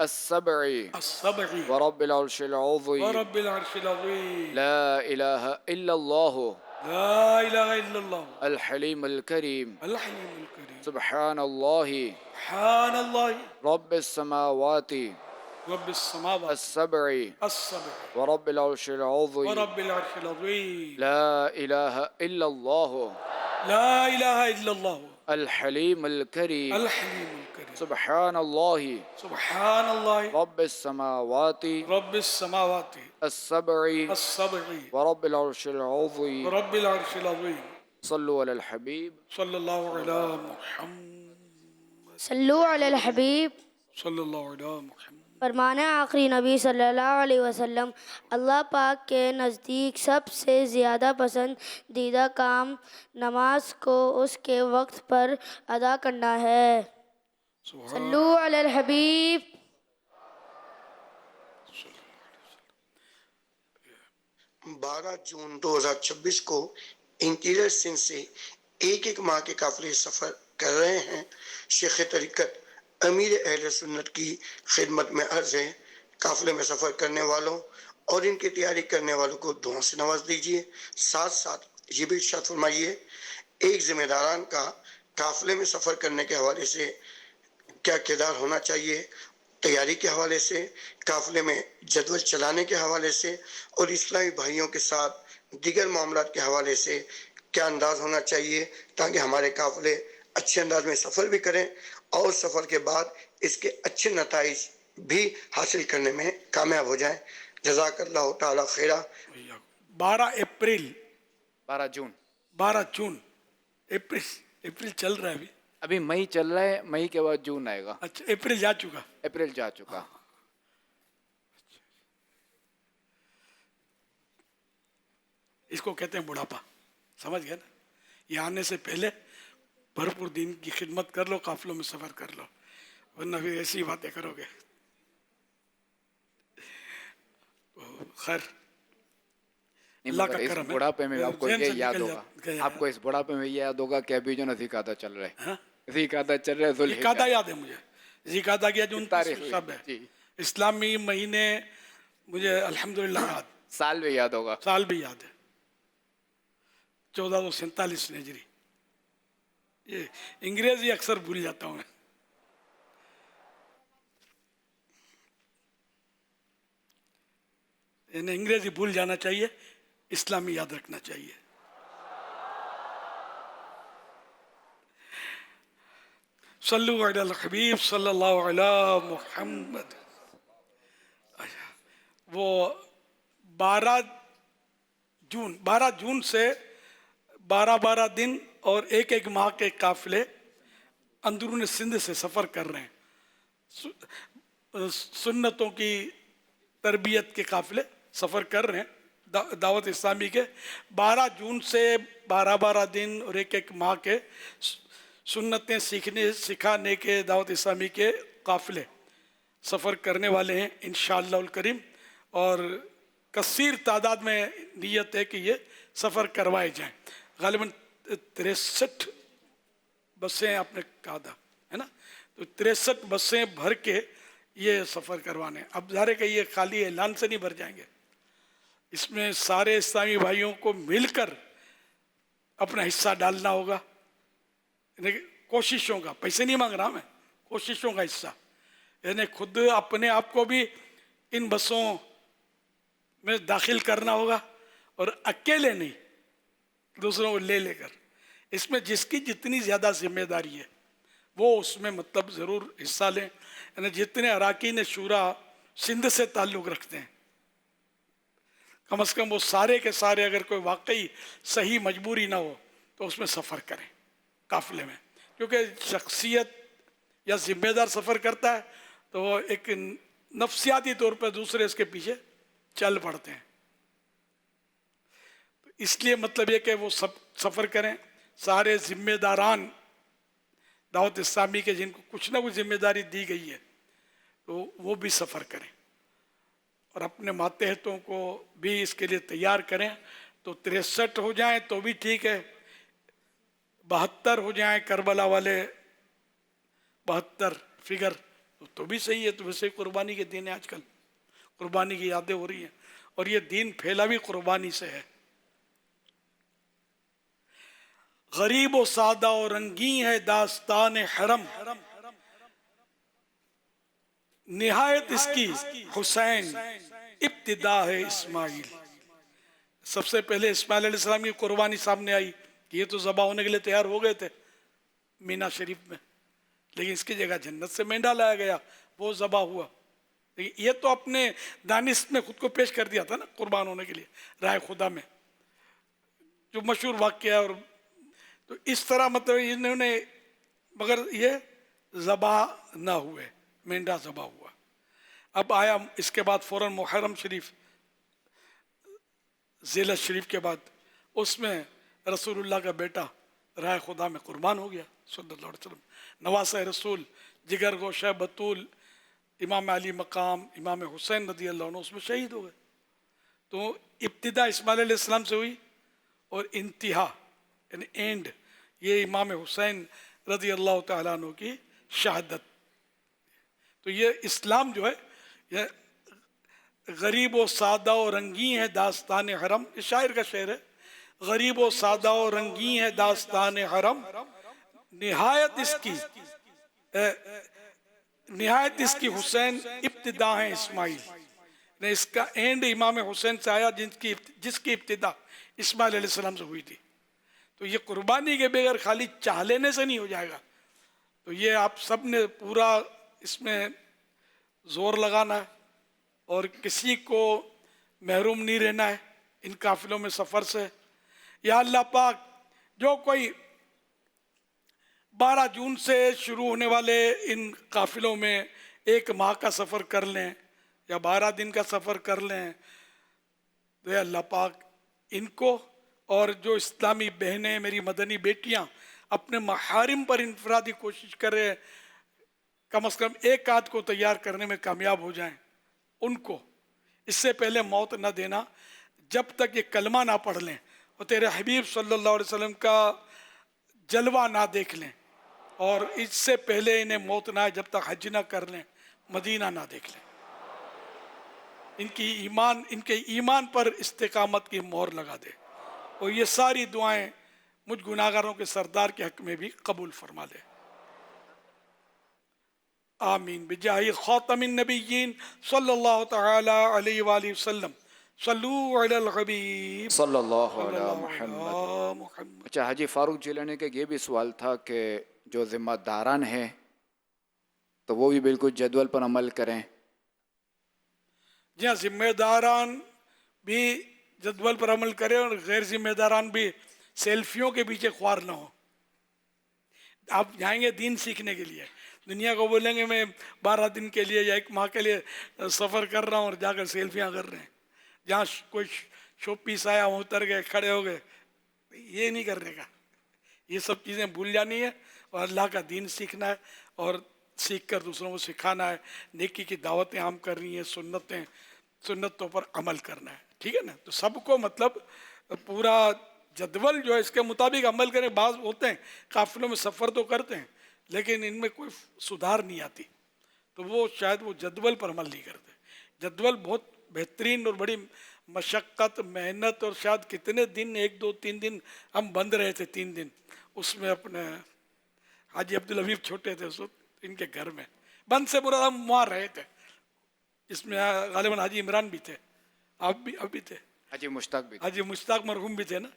السبع ورب العرش العظيم لا إله إلا الله الحليم الكريم سبحان الله رب السماوات السبع ورب العرش العظيم لا إله إلا الله الحليم الكريم سبحان الله رب السماوات السبع ورب العرش العظيم صلوا على الحبيب صلى الله على محمد صلوا على الحبیب صلی اللہ علیہ محمد۔ فرمانا آخری نبی صلی اللہ علیہ وسلم، اللہ پاک کے نزدیک سب سے زیادہ پسندیدہ کام نماز کو اس کے وقت پر ادا کرنا ہے۔ صلو علی الحبیب۔ 12 جون 2026 کو انٹیریئر سندھ سے ایک ماہ کے قافلے سفر کر رہے ہیں۔ شیخ طریقت امیر اہل سنت کی خدمت میں عرض ہے، قافلے میں سفر کرنے والوں اور ان کی تیاری کرنے والوں کو دعاؤں سے نواز دیجیے۔ ساتھ ساتھ یہ بھی ارشاد فرمائیے، ایک ذمہ داران کا قافلے میں سفر کرنے کے حوالے سے کیا کردار ہونا چاہیے، تیاری کے حوالے سے، قافلے میں جدول چلانے کے حوالے سے، اور اسلامی بھائیوں کے ساتھ دیگر معاملات کے حوالے سے کیا انداز ہونا چاہیے تاکہ ہمارے قافلے اچھے انداز میں سفر بھی کریں اور سفر کے بعد اس کے اچھے نتائج بھی حاصل کرنے میں کامیاب ہو جائیں۔ جزاک اللہ تعالی خیرہ۔ 12 جون اپریل چل رہا ہے ابھی مئی چل رہا ہے، مئی کے بعد جون آئے گا۔ اچھا، اپریل جا چکا؟ اپریل جا چکا۔ اس کو کہتے ہیں بڑھاپا، سمجھ گئے نا؟ یہ آنے سے پہلے بھرپور دین کی خدمت کر لو، قافلوں میں سفر کر لو، ورنہ پھر ایسی باتیں کرو گے۔ خیر، اللہ کا کرم ہے۔ بڑھاپے میں آپ کو یہ یاد ہوگا، آپ کو اس بڑھاپے میں یہ یاد ہوگا کہ ابھی جو نا ذیقعدہ چل رہے ہیں، ذیقعدہ چل رہے ہیں، ذیقعدہ یاد ہے مجھے، ذیقعدہ کی جو 29 شب ہے، اسلامی مہینے مجھے الحمدللہ یاد، سال بھی یاد ہوگا، سال بھی یاد ہے، 1447 ہجری۔ یہ انگریزی اکثر بھول جاتا ہوں میں۔ یعنی انگریزی بھول جانا چاہیے، اسلامی یاد رکھنا چاہیے۔ صلو علی الحبیب صلی اللہ علی محمد۔ وہ 12 جون سے 12 دن اور ایک ماہ کے قافلے اندرون سندھ سے سفر کر رہے ہیں۔ سنتوں کی تربیت کے قافلے سفر کر رہے ہیں دعوت اسلامی کے۔ 12 جون سے 12 دن اور ایک ماہ کے سنتیں سکھانے کے دعوت اسلامی کے قافلے سفر کرنے والے ہیں انشاءاللہ الکریم، اور کثیر تعداد میں نیت ہے کہ یہ سفر کروائے جائیں۔ غالباً 63 بسیں آپ نے کہا تھا۔ ہے نا. تو 63 بسیں بھر کے یہ سفر کروانے. اب ظاہر ہے کہ یہ خالی اعلان سے نہیں بھر جائیں گے، اس میں سارے اسلامی بھائیوں کو مل کر اپنا حصہ ڈالنا ہوگا. یعنی کوششوں کا، پیسے نہیں مانگ رہا میں، کوششوں کا حصہ. یعنی خود اپنے آپ کو بھی ان بسوں میں داخل کرنا ہوگا اور اکیلے نہیں، دوسروں کو لے لے کر. اس میں جس کی جتنی زیادہ ذمہ داری ہے وہ اس میں مطلب ضرور حصہ لیں. یعنی جتنے اراکین شورا سندھ سے تعلق رکھتے ہیں، کم از کم وہ سارے کے سارے اگر کوئی واقعی صحیح مجبوری نہ ہو تو اس میں سفر کریں قافلے میں. کیونکہ شخصیت یا ذمہ دار سفر کرتا ہے تو وہ ایک نفسیاتی طور پر دوسرے اس کے پیچھے چل پڑتے ہیں. اس لیے مطلب یہ کہ وہ سب سفر کریں. سارے ذمہ داران دعوت اسلامی کے جن کو کچھ نہ کچھ ذمہ داری دی گئی ہے تو وہ بھی سفر کریں اور اپنے ماتحتوں کو بھی اس کے لیے تیار کریں. تو 63 ہو جائیں تو بھی ٹھیک ہے، 72 ہو جائیں کربلا والے 72 فگر تو بھی صحیح ہے. تو ویسے قربانی کے دن ہیں، آج کل قربانی کی یادیں ہو رہی ہیں اور یہ دین پھیلا بھی قربانی سے ہے. غریب و سادہ و رنگین ہے داستان حرم، نہایت اس کی حسین ابتدا ہے اسماعیل. سب سے پہلے اسماعیل علیہ السلام کی قربانی سامنے آئی کہ یہ تو ذبح ہونے کے لیے تیار ہو گئے تھے مینا شریف میں، لیکن اس کی جگہ جنت سے مینڈا لایا گیا، وہ ذبح ہوا. یہ تو اپنے دانست میں خود کو پیش کر دیا تھا نا قربان ہونے کے لیے رائے خدا میں، جو مشہور واقعہ ہے. اور تو اس طرح مطلب انہوں نے، مگر یہ ذبح نہ ہوئے، مینڈا ذبح ہوا. اب آیا اس کے بعد فوراً محرم شریف، ذیل شریف کے بعد اس میں رسول اللہ کا بیٹا رائے خدا میں قربان ہو گیا صلی اللہ علیہ وسلم. نواسہ رسول، جگر گوشہ بطول، امام علی مقام، امام حسین رضی اللہ عنہ اس میں شہید ہو گئے. تو ابتدا اسماعیل علیہ السلام سے ہوئی اور انتہا یعنی اینڈ یہ امام حسین رضی اللہ تعالیٰ عنہ کی شہادت. تو یہ اسلام جو ہے یہ غریب و سادہ و رنگین ہے داستان حرم. یہ شاعر کا شعر ہے. غریب و سادہ و رنگین ہے داستان حرم، نہایت اس کی حسین ابتدا ہے اسماعیل. اس کا اینڈ امام حسین سے آیا جس کی ابتدا اسماعیل علیہ السلام سے ہوئی تھی. تو یہ قربانی کے بغیر خالی چاہ لینے سے نہیں ہو جائے گا. تو یہ آپ سب نے پورا اس میں زور لگانا ہے اور کسی کو محروم نہیں رہنا ہے ان قافلوں میں سفر سے. یا اللہ پاک جو کوئی 12 جون سے شروع ہونے والے ان قافلوں میں 1 ماہ کا سفر کر لیں یا 12 دن کا سفر کر لیں، تو یا اللہ پاک ان کو اور جو اسلامی بہنیں، میری مدنی بیٹیاں اپنے محارم پر انفرادی کوشش کر رہے ہیں، کم از کم 1 آدھ کو تیار کرنے میں کامیاب ہو جائیں. ان کو اس سے پہلے موت نہ دینا جب تک یہ کلمہ نہ پڑھ لیں اور تیرے حبیب صلی اللہ علیہ وسلم کا جلوہ نہ دیکھ لیں، اور اس سے پہلے انہیں موت نہ آئے جب تک حج نہ کر لیں، مدینہ نہ دیکھ لیں. ان کے ایمان پر استقامت کی مہر لگا دے اور یہ ساری دعائیں مجھ گناہگاروں کے سردار کے حق میں بھی قبول فرما لے. آمین بجاہ خاتم النبیین صلی اللہ تعالی علیہ وآلہ وسلم. صلو علی الحبیب صلی اللہ علیہ محمد. اچھا حاجی فاروق جیلانی کا یہ بھی سوال تھا کہ جو ذمہ داران ہیں تو وہ بھی بالکل جدول پر عمل کریں. جی ہاں، ذمہ داران بھی جدول پر عمل کریں اور غیر ذمہ داران بھی سیلفیوں کے پیچھے خوار نہ ہو. آپ جائیں گے دین سیکھنے کے لیے، دنیا کو بولیں گے میں 12 دن کے لیے یا 1 ماہ کے لیے سفر کر رہا ہوں اور جا کر سیلفیاں کر رہے ہیں. جہاں کوئی شو پیس آیا وہاں اتر گئے، کھڑے ہو گئے، یہ نہیں کرنے کا. یہ سب چیزیں بھول جانی ہے اور اللہ کا دین سیکھنا ہے اور سیکھ کر دوسروں کو سکھانا ہے. نیکی کی دعوتیں عام کرنی ہیں، سنتوں پر عمل کرنا ہے. ٹھیک ہے نا؟ تو سب کو مطلب پورا جدول جو ہے اس کے مطابق عمل کریں. بعض ہوتے ہیں قافلوں میں سفر تو کرتے ہیں لیکن ان میں کوئی سدھار نہیں آتی، تو وہ شاید وہ جدول پر عمل نہیں کرتے. جدول بہت بہترین اور بڑی مشقت محنت، اور شاید کتنے دن، 1 2 3 دن ہم بند رہے تھے، 3 دن اس میں. اپنے حاجی عبدالحبیب چھوٹے تھے اس وقت، ان کے گھر میں بند سے برا ہم وہاں رہے تھے. اس میں غالباً حاجی عمران بھی تھے، آپ بھی تھے، حاجی مشتاق بھی، حاجی مشتاق مرحوم بھی تھے نا.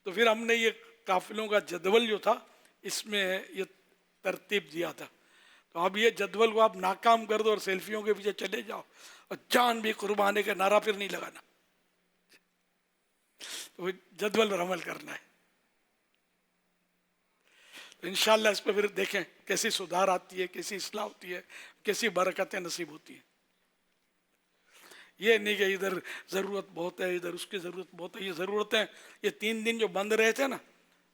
تو پھر ہم نے یہ قافلوں کا جدول جو تھا اس میں یہ ترتیب دیا تھا. تو اب یہ جدول کو آپ ناکام کر دو اور سیلفیوں کے پیچھے چلے جاؤ اور جان بھی قربانے کا نعرہ پھر نہیں لگانا. تو جدول پر عمل کرنا ہے. تو انشاءاللہ اس پہ پھر دیکھیں کیسی سدھار آتی ہے، کیسی اصلاح ہوتی ہے، کیسی برکتیں نصیب ہوتی ہیں. یہ نہیں کہ ادھر ضرورت بہت ہے، ادھر اس کی ضرورت بہت ہے. یہ ضرورتیں، یہ 3 دن جو بند رہے تھے نا،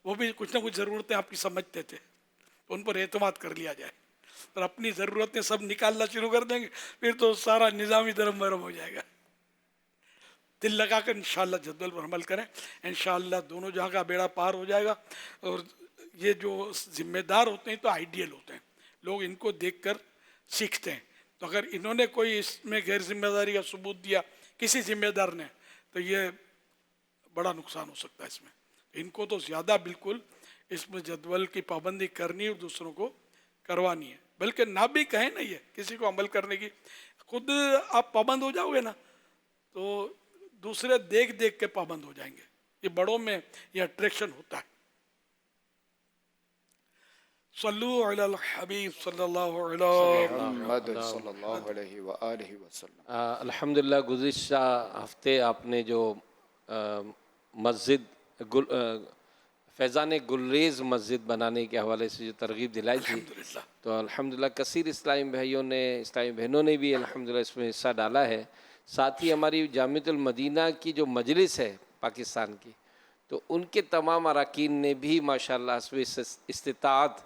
وہ بھی کچھ نہ کچھ ضرورتیں آپ کی سمجھتے تھے، تو ان پر اعتماد کر لیا جائے. اور اپنی ضرورتیں سب نکالنا شروع کر دیں گے پھر تو سارا نظام ہی درم برم ہو جائے گا. دل لگا کر انشاءاللہ جدول پر عمل کریں، انشاءاللہ دونوں جہاں کا بیڑا پار ہو جائے گا. اور یہ جو ذمہ دار ہوتے ہیں تو آئیڈیل ہوتے ہیں، لوگ ان کو دیکھ کر سیکھتے ہیں. تو اگر انہوں نے کوئی اس میں غیر ذمہ داری کا ثبوت دیا کسی ذمہ دار نے، تو یہ بڑا نقصان ہو سکتا ہے اس میں. ان کو تو زیادہ بالکل اس میں جدول کی پابندی کرنی اور دوسروں کو کروانی ہے. بلکہ نہ بھی کہیں نا یہ کسی کو عمل کرنے کی، خود آپ پابند ہو جاؤ گے نا تو دوسرے دیکھ دیکھ کے پابند ہو جائیں گے. یہ بڑوں میں یہ اٹریکشن ہوتا ہے. صلو علی الحبیب صلی اللہ علیہ وآلہ وسلم. الحمدللہ گزشتہ ہفتے آپ نے جو مسجد فیضان گلریز مسجد بنانے کے حوالے سے جو ترغیب دلائی تھی، تو الحمدللہ کثیر اسلامی بھائیوں نے، اسلامی بہنوں نے بھی الحمدللہ اس میں حصہ ڈالا ہے. ساتھ ہی ہماری جامعۃ المدینہ کی جو مجلس ہے پاکستان کی، تو ان کے تمام اراکین نے بھی ماشاءاللہ حسب استطاعت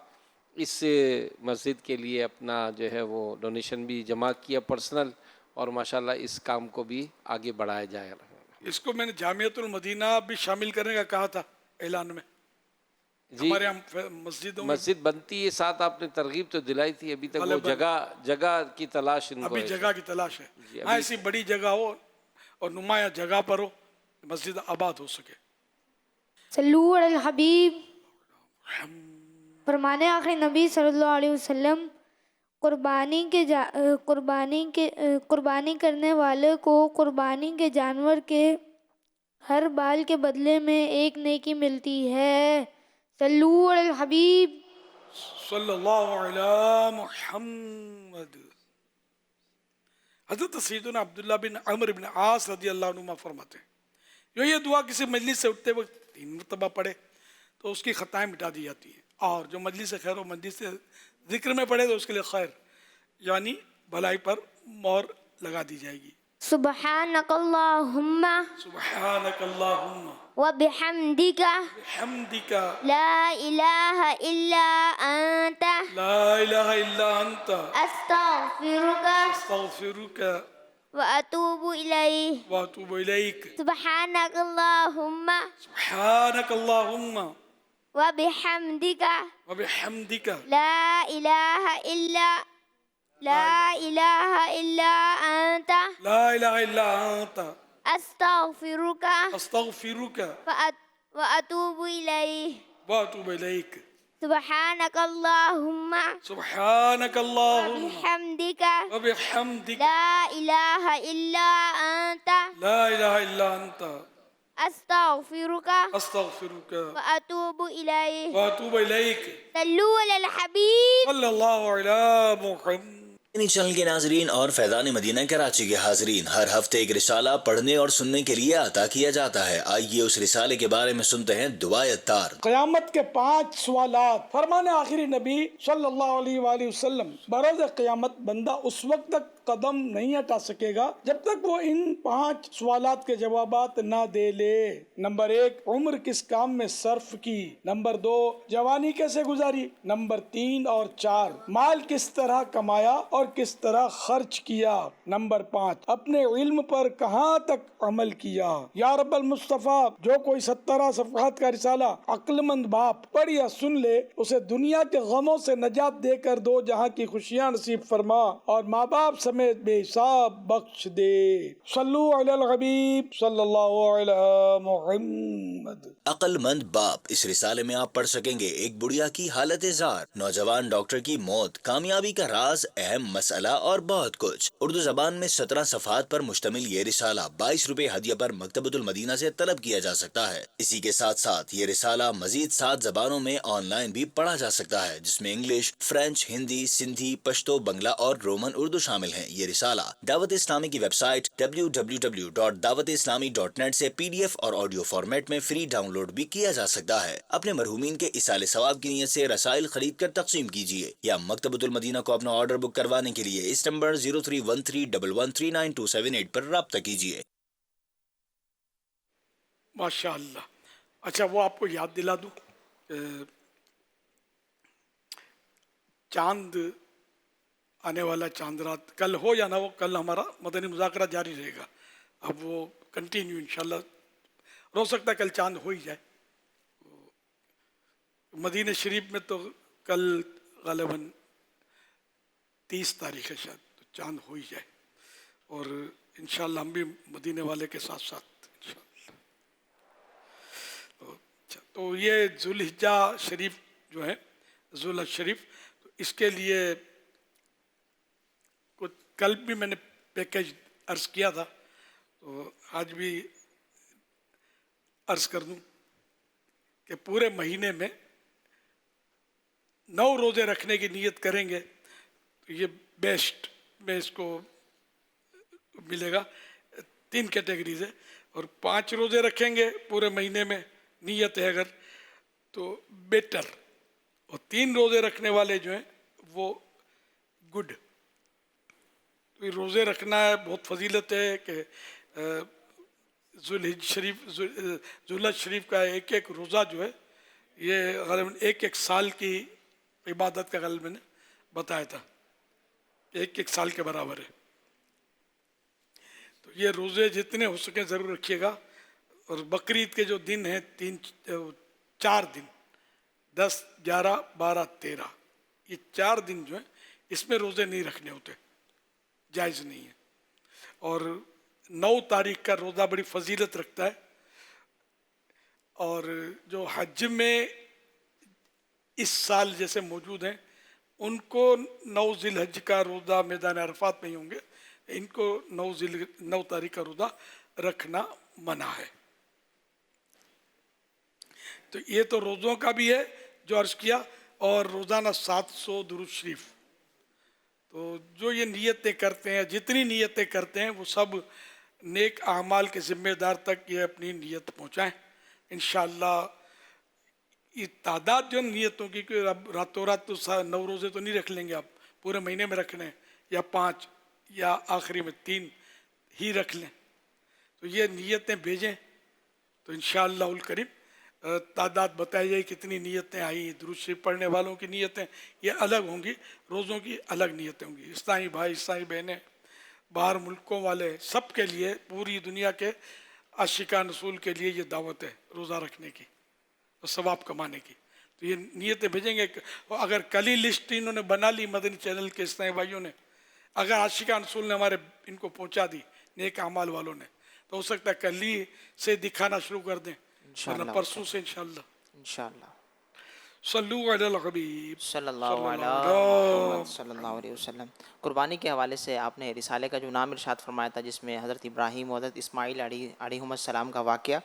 اس مسجد کے لیے اپنا جو ہے وہ ڈونیشن بھی جمع کیا پرسنل، اور ماشاءاللہ اس کام کو بھی آگے بڑھایا جائے. اس کو میں نے جامعۃ المدینہ بھی شامل کرنے کا کہا تھا اعلان میں. جی ہمارے یہاں مسجد بنتی ہے، ساتھ آپ نے ترغیب تو دلائی تھی، ابھی تک وہ جگہ کی تلاش ان کو ابھی جگہ کی تلاش ہے. ہاں ایسی بڑی جگہ ہو اور نمایاں جگہ پر ہو، مسجد آباد ہو سکے. صلو علی الحبیب. فرمانے آخری نبی صلی اللہ علیہ وسلم، قربانی کرنے والے کو قربانی کے جانور کے ہر بال کے بدلے میں ایک نیکی ملتی ہے. صلو علی الحبیب صلی اللہ علی محمد. حضرت سیدنا عبداللہ بن عمر بن عاص رضی اللہ عنہ فرماتے ہیں، جو یہ دعا کسی مجلس سے اٹھتے وقت 3 مرتبہ پڑھے تو اس کی خطائیں مٹا دی جاتی ہیں، اور جو مجلس سے خیر و مجلس سے ذکر میں پڑھے تو اس کے لیے خیر یعنی بھلائی پر مہر لگا دی جائے گی. سبحانک اللہم سبحانک اللہم وبحمدک بحمدک لا الہ الا انت لا الہ الا انت استغفرک استغفرک واتوب الیہ واتوب الیک. سبحانک اللہم سبحانک اللہم وبحمدک وبحمدک لا الہ الا انت لا الہ الا انت استغفرک استغفرک واتوب الیہ واتوب الیک. سبحانک اللہم سبحانک اللہم وبحمدک وبحمدک لا الہ الا انت لا الہ الا انت استغفرک استغفرک واتوب الیہ واتوب الیک. صلو علی الحبیب صلی اللہ علی محمد. چینل کے ناظرین اور فیضان مدینہ کراچی کے حاضرین، ہر ہفتے ایک رسالہ پڑھنے اور سننے کے لیے عطا کیا جاتا ہے. آئیے اس رسالے کے بارے میں سنتے ہیں دعائے اتار. قیامت کے 5 سوالات. فرمان آخری نبی صلی اللہ علیہ وآلہ وسلم، بروز قیامت بندہ اس وقت تک قدم نہیں ہٹا سکے گا جب تک وہ ان 5 سوالات کے جوابات نہ دے لے. نمبر 1، عمر کس کام میں صرف کی. نمبر 2، جوانی کیسے گزاری. نمبر 3 اور 4، مال کس طرح کمایا اور اور کس طرح خرچ کیا. نمبر 5 اپنے علم پر کہاں تک عمل کیا. یا رب المصطفیٰ جو کوئی 17 صفحات کا رسالہ عقل مند باپ پڑھ یا سن لے اسے دنیا کے غموں سے نجات دے کر دو جہاں کی خوشیاں نصیب فرما اور ماں باپ سمیت بے حساب بخش دے. صلو علی الحبیب صلی اللہ علیہ محمد. عقل مند باپ اس رسالے میں آپ پڑھ سکیں گے ایک بڑھیا کی حالت زار، نوجوان ڈاکٹر کی موت، کامیابی کا راز، اہم مسئلہ اور بہت کچھ. اردو زبان میں 17 صفحات پر مشتمل یہ رسالہ 22 روپے ہدیہ پر مکتبۃ المدینہ سے طلب کیا جا سکتا ہے. اسی کے ساتھ ساتھ یہ رسالہ مزید 7 زبانوں میں آن لائن بھی پڑھا جا سکتا ہے جس میں انگلش، فرینچ، ہندی، سندھی، پشتو، بنگلہ اور رومن اردو شامل ہیں. یہ رسالہ دعوت اسلامی کی ویب سائٹ www.dawatislami.net سے PDF اور آڈیو فارمیٹ میں فری ڈاؤن لوڈ بھی کیا جا سکتا ہے. اپنے مرحومین کے ایصال ثواب کی نیت سے رسائل خرید کر تقسیم کیجیے یا مکتبۃ المدینہ کو اپنا آرڈر بک کروانے کے لیے اس نمبر 0313113928 پر رابطہ کیجیے. ماشاء اللہ. اچھا وہ آپ کو یاد دلا دوں چاند آنے والا چاند رات کل ہو یا نہ ہو، کل ہمارا مدنی مذاکرہ جاری رہے گا. اب وہ کنٹینیو انشاءاللہ ہو سکتا ہے کل چاند ہو ہی جائے. مدینہ شریف میں تو کل غالباً 30 تاریخ ہے شاید، تو چاند ہو ہی جائے. اور انشاءاللہ ہم بھی مدینے والے کے ساتھ ساتھ انشاءاللہ. تو یہ ذوالحجہ شریف جو ہے ذوالحجہ شریف، تو اس کے لیے کل بھی میں نے پیکیج عرض کیا تھا تو آج بھی عرض کر دوں کہ پورے مہینے میں 9 روزے رکھنے کی نیت کریں گے تو یہ بیسٹ میں اس کو ملے گا. 3 کیٹیگریز ہے اور 5 روزے رکھیں گے پورے مہینے میں نیت ہے اگر تو بیٹر، اور 3 روزے رکھنے والے جو ہیں وہ گڈ. تو یہ روزے رکھنا ہے بہت فضیلت ہے کہ ذوالحجہ شریف کا ایک ایک روزہ جو ہے یہ غالباً ایک سال کی عبادت کا غالب میں نے بتایا تھا کہ ایک سال کے برابر ہے. تو یہ روزے جتنے ہو سکیں ضرور رکھیے گا. اور بقرعید کے جو دن ہیں 4 دن 10 11 12 13 یہ 4 دن جو ہیں اس میں روزے نہیں رکھنے ہوتے، جائز نہیں ہے. اور 9 تاریخ کا روزہ بڑی فضیلت رکھتا ہے. اور جو حج میں اس سال جیسے موجود ہیں ان کو 9 ذی الحج کا روزہ میدان عرفات میں ہی ہوں گے، ان کو 9 تاریخ کا روزہ رکھنا منع ہے. تو یہ تو روزوں کا بھی ہے جو عرض کیا، اور روزانہ 700 درود شریف. تو جو یہ نیتیں کرتے ہیں، جتنی نیتیں کرتے ہیں وہ سب نیک اعمال کے ذمہ دار تک یہ اپنی نیت پہنچائیں انشاءاللہ. یہ تعداد جو نیتوں کی کہ راتوں رات تو 9 روزے تو نہیں رکھ لیں گے آپ، پورے مہینے میں رکھنے یا 5 یا آخری میں 3 ہی رکھ لیں. تو یہ نیتیں بھیجیں تو انشاءاللہ الکریم تعداد بتائی جائے کتنی نیتیں آئی. درود شریف پڑھنے والوں کی نیتیں یہ الگ ہوں گی، روزوں کی الگ نیتیں ہوں گی. اسلامی بھائی اسلامی بہنیں باہر ملکوں والے سب کے لیے، پوری دنیا کے عاشقان رسول کے لیے یہ دعوت ہے روزہ رکھنے کی اور ثواب کمانے کی. تو یہ نیتیں بھیجیں گے. اگر کل ہی لسٹ انہوں نے بنا لی مدنی چینل کے اسلامی بھائیوں نے، اگر عاشقان رسول نے ہمارے ان کو پہنچا دی نیک اعمال والوں نے، تو ہو سکتا ہے کل ہی سے دکھانا شروع کر دیں ورنہ پرسوں سے انشاءاللہ. صلو علی الحبیب صلی اللہ علیہ وسلم. قربانی کے حوالے سے آپ نے رسالے کا جو نام ارشاد فرمایا تھا جس میں حضرت ابراہیم و حضرت اسماعیل علیہم السلام کا واقعہ،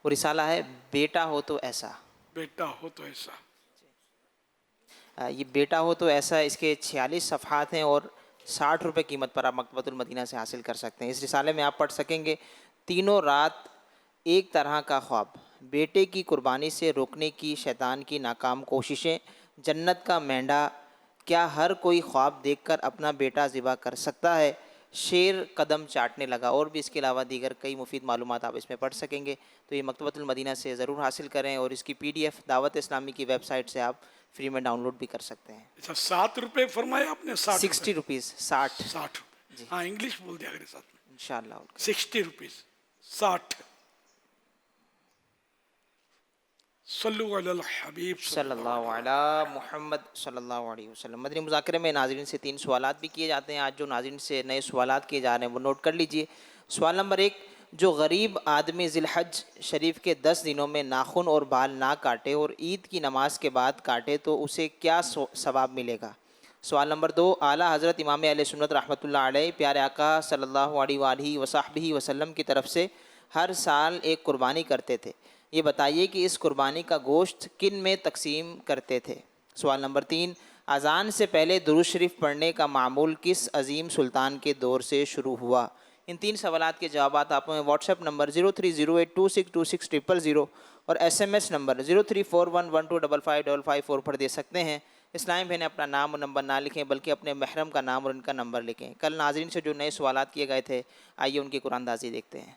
وہ رسالہ ہے بیٹا ہو تو ایسا. بیٹا ہو تو ایسا. یہ بیٹا ہو تو ایسا اس کے 46 صفحات ہیں اور 60 روپے قیمت پر آپ مکتبۃ المدینہ سے حاصل کر سکتے ہیں. اس رسالے میں آپ پڑھ سکیں گے تینوں رات ایک طرح کا خواب، بیٹے کی قربانی سے روکنے کی شیطان کی ناکام کوششیں، جنت کا مینڈھا، کیا ہر کوئی خواب دیکھ کر اپنا بیٹا ذبح کر سکتا ہے، شیر قدم چاٹنے لگا، اور بھی اس کے علاوہ دیگر کئی مفید معلومات آپ اس میں پڑھ سکیں گے. تو یہ مکتبۃ المدینہ سے ضرور حاصل کریں اور اس کی PDF دعوت اسلامی کی ویب سائٹ سے آپ فری میں ڈاؤن لوڈ بھی کر سکتے ہیں. اچھا 7 روپے فرمایا آپ نے؟ 60 روپیز. 60 روپے. ہاں انگلش بول دیا کرے ساتھ میں انشاءاللہ. 60 روپیز. 60. صلو علی الحبیب صلی اللہ علی محمد صلی اللہ علیہ وسلم. مدنی مذاکرے میں ناظرین سے 3 سوالات بھی کیے جاتے ہیں. آج جو ناظرین سے نئے سوالات کیے جا رہے ہیں وہ نوٹ کر لیجئے. سوال نمبر 1، جو غریب آدمی ذی الحج شریف کے 10 دنوں میں ناخن اور بال نہ کاٹے اور عید کی نماز کے بعد کاٹے تو اسے کیا ثواب ملے گا؟ سوال نمبر 2، اعلیٰ حضرت امام اہل سنت رحمۃ اللہ علیہ پیارے آقا صلی اللہ علیہ وآلہ وصحبہ وسلم کی طرف سے ہر سال ایک قربانی کرتے تھے. یہ بتائیے کہ اس قربانی کا گوشت کن میں تقسیم کرتے تھے؟ سوال نمبر 3، اذان سے پہلے درود شریف پڑھنے کا معمول کس عظیم سلطان کے دور سے شروع ہوا؟ ان 3 سوالات کے جوابات آپ ہمیں واٹس ایپ نمبر 0308262600 اور SMS نمبر 0341125555 پر دے سکتے ہیں. اسلام بہنیں اپنا نام اور نمبر نہ لکھیں بلکہ اپنے محرم کا نام اور ان کا نمبر لکھیں. کل ناظرین سے جو نئے سوالات کیے گئے تھے آئیے ان کی قرآن اندازی دیکھتے ہیں.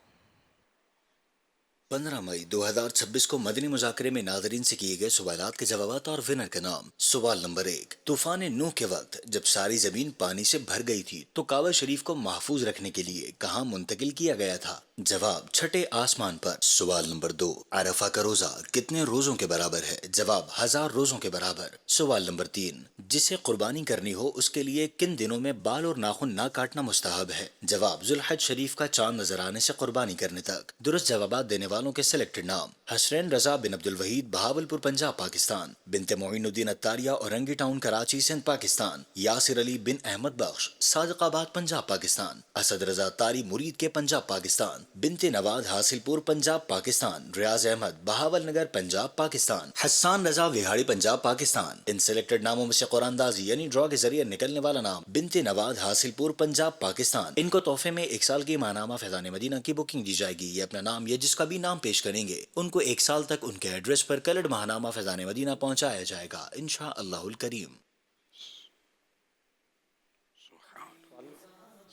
15 مئی 2026 کو مدنی مذاکرے میں ناظرین سے کیے گئے سوالات کے جوابات اور ونر کا نام. سوال نمبر 1، طوفان نوح کے وقت جب ساری زمین پانی سے بھر گئی تھی تو کعبہ شریف کو محفوظ رکھنے کے لیے کہاں منتقل کیا گیا تھا؟ جواب، چھٹے آسمان پر. سوال نمبر 2، عرفہ کا روزہ کتنے روزوں کے برابر ہے؟ جواب، 1000 روزوں کے برابر. سوال نمبر 3، جسے قربانی کرنی ہو اس کے لیے کن دنوں میں بال اور ناخن نہ کاٹنا مستحب ہے؟ جواب، ذی الحج شریف کا چاند نظر آنے سے قربانی کرنے تک. درست جوابات دینے والوں کے سلیکٹڈ نام: حسرین رضا بن عبد الوحید، بہاولپور پنجاب پاکستان. بنت معین الدین اتاریہ، اورنگی ٹاؤن کراچی سندھ پاکستان. یاسر علی بن احمد بخش، صادق آباد پنجاب پاکستان. اسد رضا تاری، مرید کے پنجاب پاکستان. بنت نواد، حاصل پور پنجاب پاکستان. ریاض احمد، بہاول نگر پنجاب پاکستان. حسان رضا، وہاڑی پنجاب پاکستان. ان سلیکٹڈ ناموں میں سے قرآن اندازی یعنی ڈرا کے ذریعے نکلنے والا نام بنت نواد، حاصل پور پنجاب پاکستان. ان کو تحفے میں 1 سال کی ماہنامہ فیضان مدینہ کی بکنگ دی جائے گی. یہ اپنا نام یا جس کا بھی نام پیش کریں گے ان کو 1 سال تک ان کے ایڈریس پر کلرڈ ماہنامہ فیضان مدینہ پہنچایا جائے گا انشاءاللہ الکریم.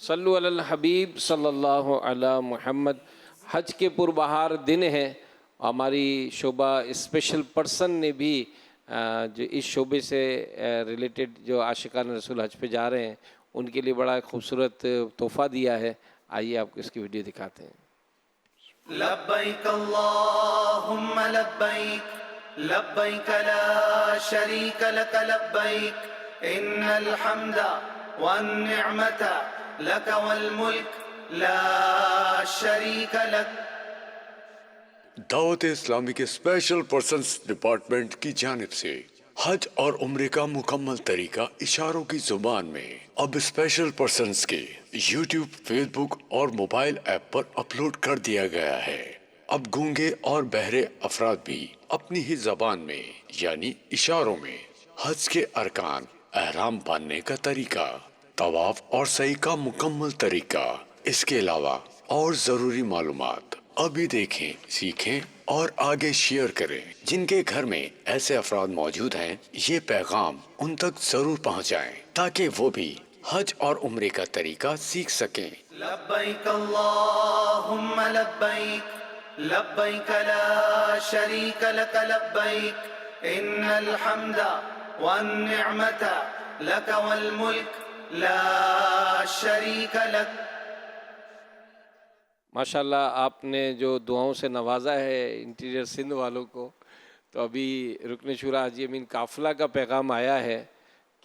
صلو علی الحبیب صلی اللہ علی محمد. حج کے پربہار دن ہیں. ہماری شعبہ اسپیشل پرسن نے بھی جو اس شعبے سے ریلیٹڈ جو عاشقان رسول حج پہ جا رہے ہیں ان کے لیے بڑا خوبصورت تحفہ دیا ہے. آئیے آپ کو اس کی ویڈیو دکھاتے ہیں. لبیک اللہم لبیک لبیک لا شریک لک لبیک ان الحمد والنعمت لک والملک لا شریک لک. دعوت اسلامی کے اسپیشل پرسنز ڈپارٹمنٹ کی جانب سے حج اور عمرے کا مکمل طریقہ اشاروں کی زبان میں اب اسپیشل پرسنز کے یوٹیوب، فیس بک اور موبائل ایپ پر اپلوڈ کر دیا گیا ہے. اب گونگے اور بہرے افراد بھی اپنی ہی زبان میں یعنی اشاروں میں حج کے ارکان، احرام باندھنے کا طریقہ، طواف اور سعی کا مکمل طریقہ، اس کے علاوہ اور ضروری معلومات ابھی دیکھیں، سیکھیں اور آگے شیئر کریں. جن کے گھر میں ایسے افراد موجود ہیں یہ پیغام ان تک ضرور پہنچائیں تاکہ وہ بھی حج اور عمرے کا طریقہ سیکھ سکیں. لبیک اللہم لبیک لبیک لا شریک لک لبیک ان الحمد والنعمت لک والملک لا شریک لک. ماشاءاللہ آپ نے جو دعاؤں سے نوازا ہے انٹیریئر سندھ والوں کو، تو ابھی رکن شورا حاجی امین قافلہ کا پیغام آیا ہے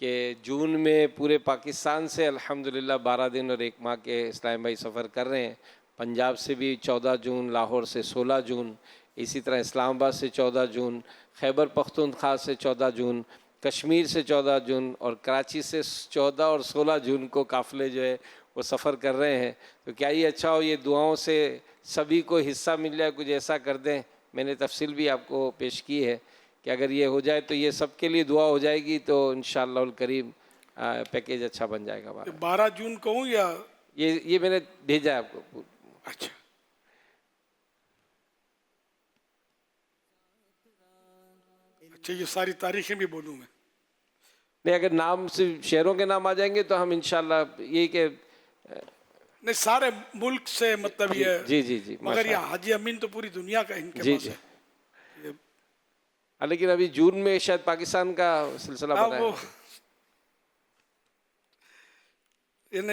کہ جون میں پورے پاکستان سے الحمدللہ 12 دن اور 1 ماہ کے اسلام بھائی سفر کر رہے ہیں. پنجاب سے بھی 14 جون، لاہور سے 16 جون، اسی طرح اسلام آباد سے 14 جون، خیبر پختونخوا سے 14 جون، کشمیر سے 14 جون اور کراچی سے 14 اور 16 جون کو قافلے جو ہے وہ سفر کر رہے ہیں. تو کیا یہ اچھا ہو یہ دعاؤں سے سبھی کو حصہ مل جائے، کچھ ایسا کر دیں. میں نے تفصیل بھی آپ کو پیش کی ہے کہ اگر یہ ہو جائے تو یہ سب کے لیے دعا ہو جائے گی تو انشاءاللہ الکریم پیکیج اچھا بن جائے گا. 12 جون کو ہوں یا یہ میں نے بھیجا ہے آپ کو. اچھا اچھا، یہ ساری تاریخیں بھی بولوں میں؟ نہیں، اگر نام سے شہروں کے نام آ جائیں گے تو ہم انشاءاللہ یہ کہ نہیں سارے ملک سے مطلب یہ جی جی جی مگر یہ حاجی امین تو پوری دنیا کا ان کے پاس ہے. لیکن ابھی جون میں شاید پاکستان کا سلسلہ بنا ہے.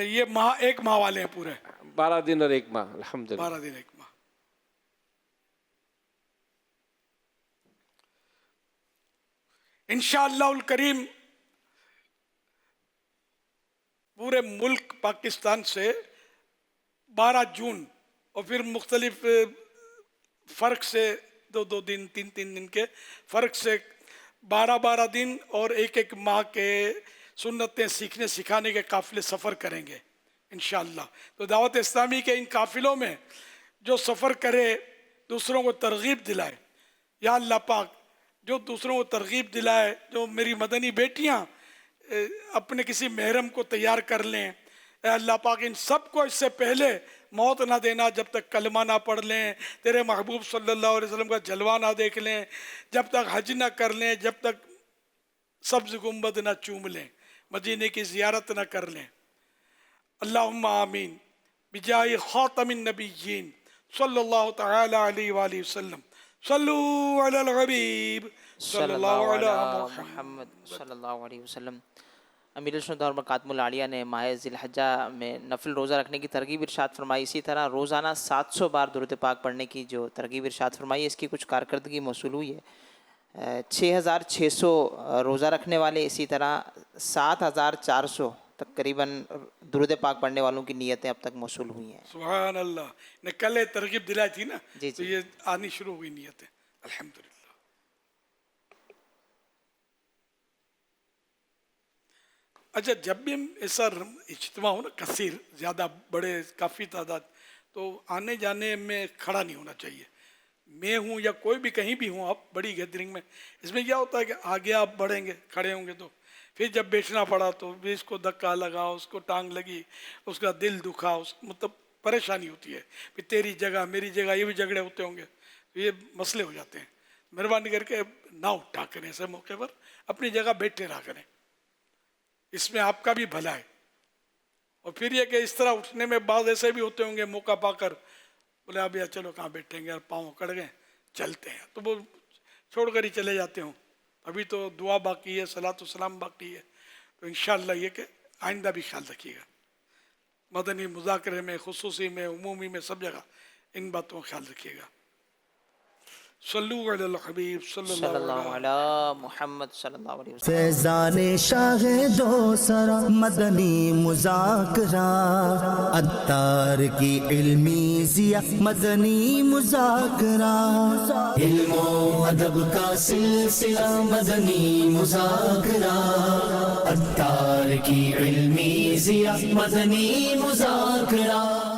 یہ ماہ 1 ماہ والے ہیں پورے 12 دن اور 1 ماہ الحمدللہ. 12 دن 1 ماہ. انشاءاللہ الکریم پورے ملک پاکستان سے 12 جون اور پھر مختلف فرق سے 2 دن 3 دن کے فرق سے 12 دن اور 1 ماہ کے سنتیں سیکھنے سکھانے کے قافلے سفر کریں گے انشاءاللہ. تو دعوت اسلامی کے ان قافلوں میں جو سفر کرے دوسروں کو ترغیب دلائے. یا اللہ پاک جو دوسروں کو ترغیب دلائے، جو میری مدنی بیٹیاں اپنے کسی محرم کو تیار کر لیں، اے اللہ پاک ان سب کو اس سے پہلے موت نہ دینا جب تک کلمہ نہ پڑھ لیں، تیرے محبوب صلی اللہ علیہ وسلم کا جلوہ نہ دیکھ لیں، جب تک حج نہ کر لیں، جب تک سبز گنبد نہ چوم لیں، مدینے کی زیارت نہ کر لیں. اللہم آمین بجائے خاتم النبیین صلی اللہ تعالی علیہ وآلہ وسلم. صلو علی الحبیب صلی اللہ علی محمد صلی اللہ علیہ وسلم. امیر السنت اور خاتم العالیہ نے ماہ ذی الحجہ میں نفل روزہ رکھنے کی ترغیب ارشاد فرمائی. اسی طرح روزانہ 700 بار درود پاک پڑھنے کی جو ترغیب ارشاد فرمائی ہے، اس کی کچھ کارکردگی موصول ہوئی ہے. 6600 روزہ رکھنے والے، اسی طرح 7400 تقریباً درود پاک پڑھنے والوں کی نیتیں اب تک موصول ہوئی ہیں. سبحان اللہ. نے کل ترغیب دلائی تھی نا، تو یہ آنی شروع ہوئی نیتیں الحمدللہ. اچھا، جب بھی ایسا اجتماع ہو نا کثیر، زیادہ بڑے کافی تعداد، تو آنے جانے میں کھڑا نہیں ہونا چاہیے. میں ہوں یا کوئی بھی کہیں بھی ہوں، آپ بڑی گیدرنگ میں، اس میں کیا ہوتا ہے کہ آگے آپ بڑھیں گے، کھڑے ہوں گے، تو پھر جب بیچنا پڑا تو بھی اس کو دھکا لگا، اس کو ٹانگ لگی، اس کا دل دکھا، مطلب پریشانی ہوتی ہے. پھر تیری جگہ میری جگہ، یہ بھی جھگڑے ہوتے ہوں گے، تو یہ مسئلے ہو جاتے ہیں. مہربانی کر کے نہ اٹھا کریں ایسے موقع پر، اپنی جگہ بیٹھے رہا کریں، اس میں آپ کا بھی بھلا ہے. اور پھر یہ کہ اس طرح اٹھنے میں بعض ایسے بھی ہوتے ہوں گے موقع پا کر بولے اب یا چلو کہاں بیٹھیں گے، پاؤں اکڑ گئے چلتے ہیں، تو وہ چھوڑ کر ہی چلے جاتے ہوں. ابھی تو دعا باقی ہے، صلاۃ و سلام باقی ہے. تو انشاءاللہ یہ کہ آئندہ بھی خیال رکھیے گا، مدنی مذاکرے میں، خصوصی میں، عمومی میں، سب جگہ ان باتوں کا خیال رکھیے گا. صلو علی الحبیب صلی اللہ علی محمد صلی اللہ علیہ وسلم. فیضان شاہ دو سرا مدنی مذاکرہ، عطار کی علمی ضیاء مدنی مذاکرہ، علم و ادب کا سلسلہ مدنی مذاکرہ، عطار کی علمی ضیاء مدنی مذاکرہ.